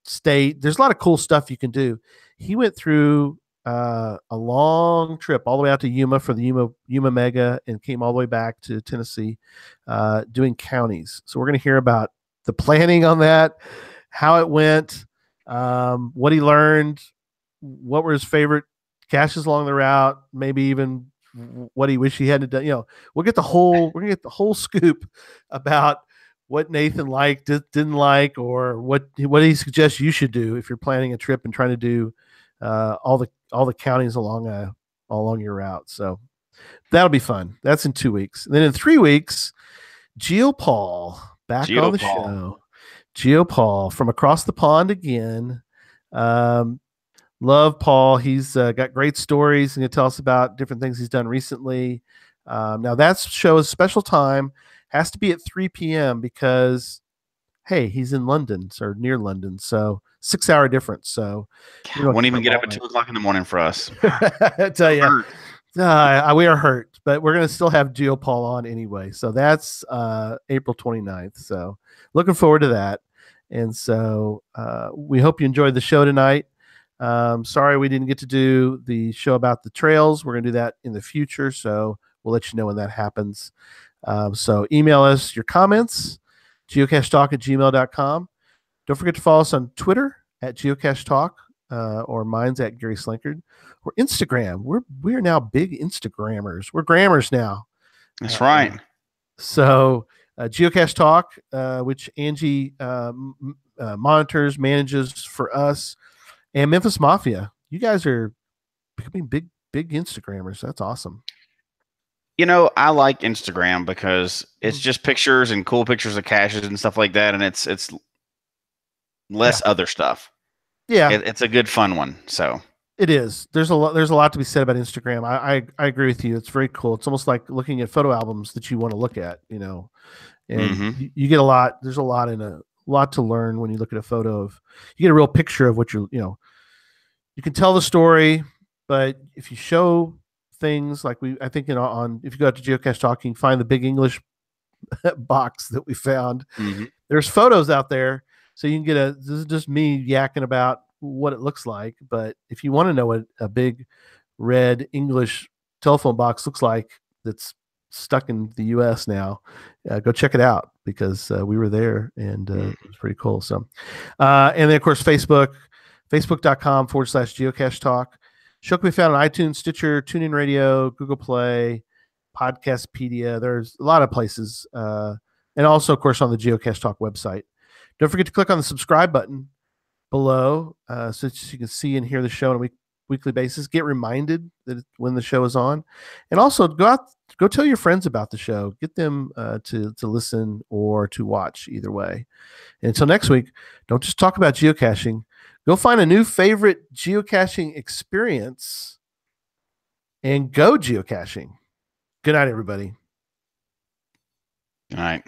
[SPEAKER 1] state. There's a lot of cool stuff you can do. He went through a long trip all the way out to Yuma for the Yuma Mega, and came all the way back to Tennessee, doing counties. So we're going to hear about the planning on that, how it went, what he learned, what were his favorite caches along the route, maybe even what he wished he hadn't done. We're gonna get the whole scoop about what Nathan liked, didn't like, or what he suggests you should do if you're planning a trip and trying to do all the counties along your route. So that'll be fun. That's in 2 weeks. And then in 3 weeks, Paul back on the show. Paul from across the pond again. Love Paul. He's got great stories. He's going to tell us about different things he's done recently. Now that show is special time. Has to be at 3 p.m. because, hey, he's in London or near London. So 6-hour difference. So
[SPEAKER 2] won't even get up at 2 o'clock in the morning for us.
[SPEAKER 1] I tell you, we are hurt, but we're going to still have Paul on anyway. So that's April 29th. So looking forward to that. And so we hope you enjoyed the show tonight. Sorry we didn't get to do the show about the trails. We're going to do that in the future. So we'll let you know when that happens. So email us your comments, geocachetalk@gmail.com. Don't forget to follow us on Twitter at geocachetalk, or mine's at Gary Slinkard, or Instagram. We are now big Instagrammers. We're grammars now.
[SPEAKER 2] That's right.
[SPEAKER 1] So Geocache Talk, which Angie monitors, manages for us, and Memphis Mafia. You guys are becoming big Instagrammers. That's awesome.
[SPEAKER 2] I like Instagram because it's just pictures and cool pictures of caches and stuff like that, and it's less other stuff.
[SPEAKER 1] Yeah,
[SPEAKER 2] it's a good fun one. So
[SPEAKER 1] it is. There's a lot to be said about Instagram. I agree with you. It's very cool. It's almost like looking at photo albums that you want to look at. And you get a lot. There's a lot to learn when you look at a photo of. You get a real picture of what you can tell the story, but if you show things like I think if you go out to Geocache Talk, you can find the big English box that we found. There's photos out there, so you can get this is just me yakking about what it looks like. But if you want to know what a big red English telephone box looks like that's stuck in the US now, go check it out, because we were there, and it was pretty cool. So and then of course facebook.com/geocache talk. Show can be found on iTunes, Stitcher, TuneIn Radio, Google Play, Podcastpedia. There's a lot of places. And also, of course, on the Geocache Talk website. Don't forget to click on the subscribe button below so that you can see and hear the show on a weekly basis. Get reminded that when the show is on. And also, go tell your friends about the show. Get them to listen or to watch, either way. And until next week, don't just talk about geocaching. Go find a new favorite geocaching experience and go geocaching. Good night, everybody.
[SPEAKER 2] Good night.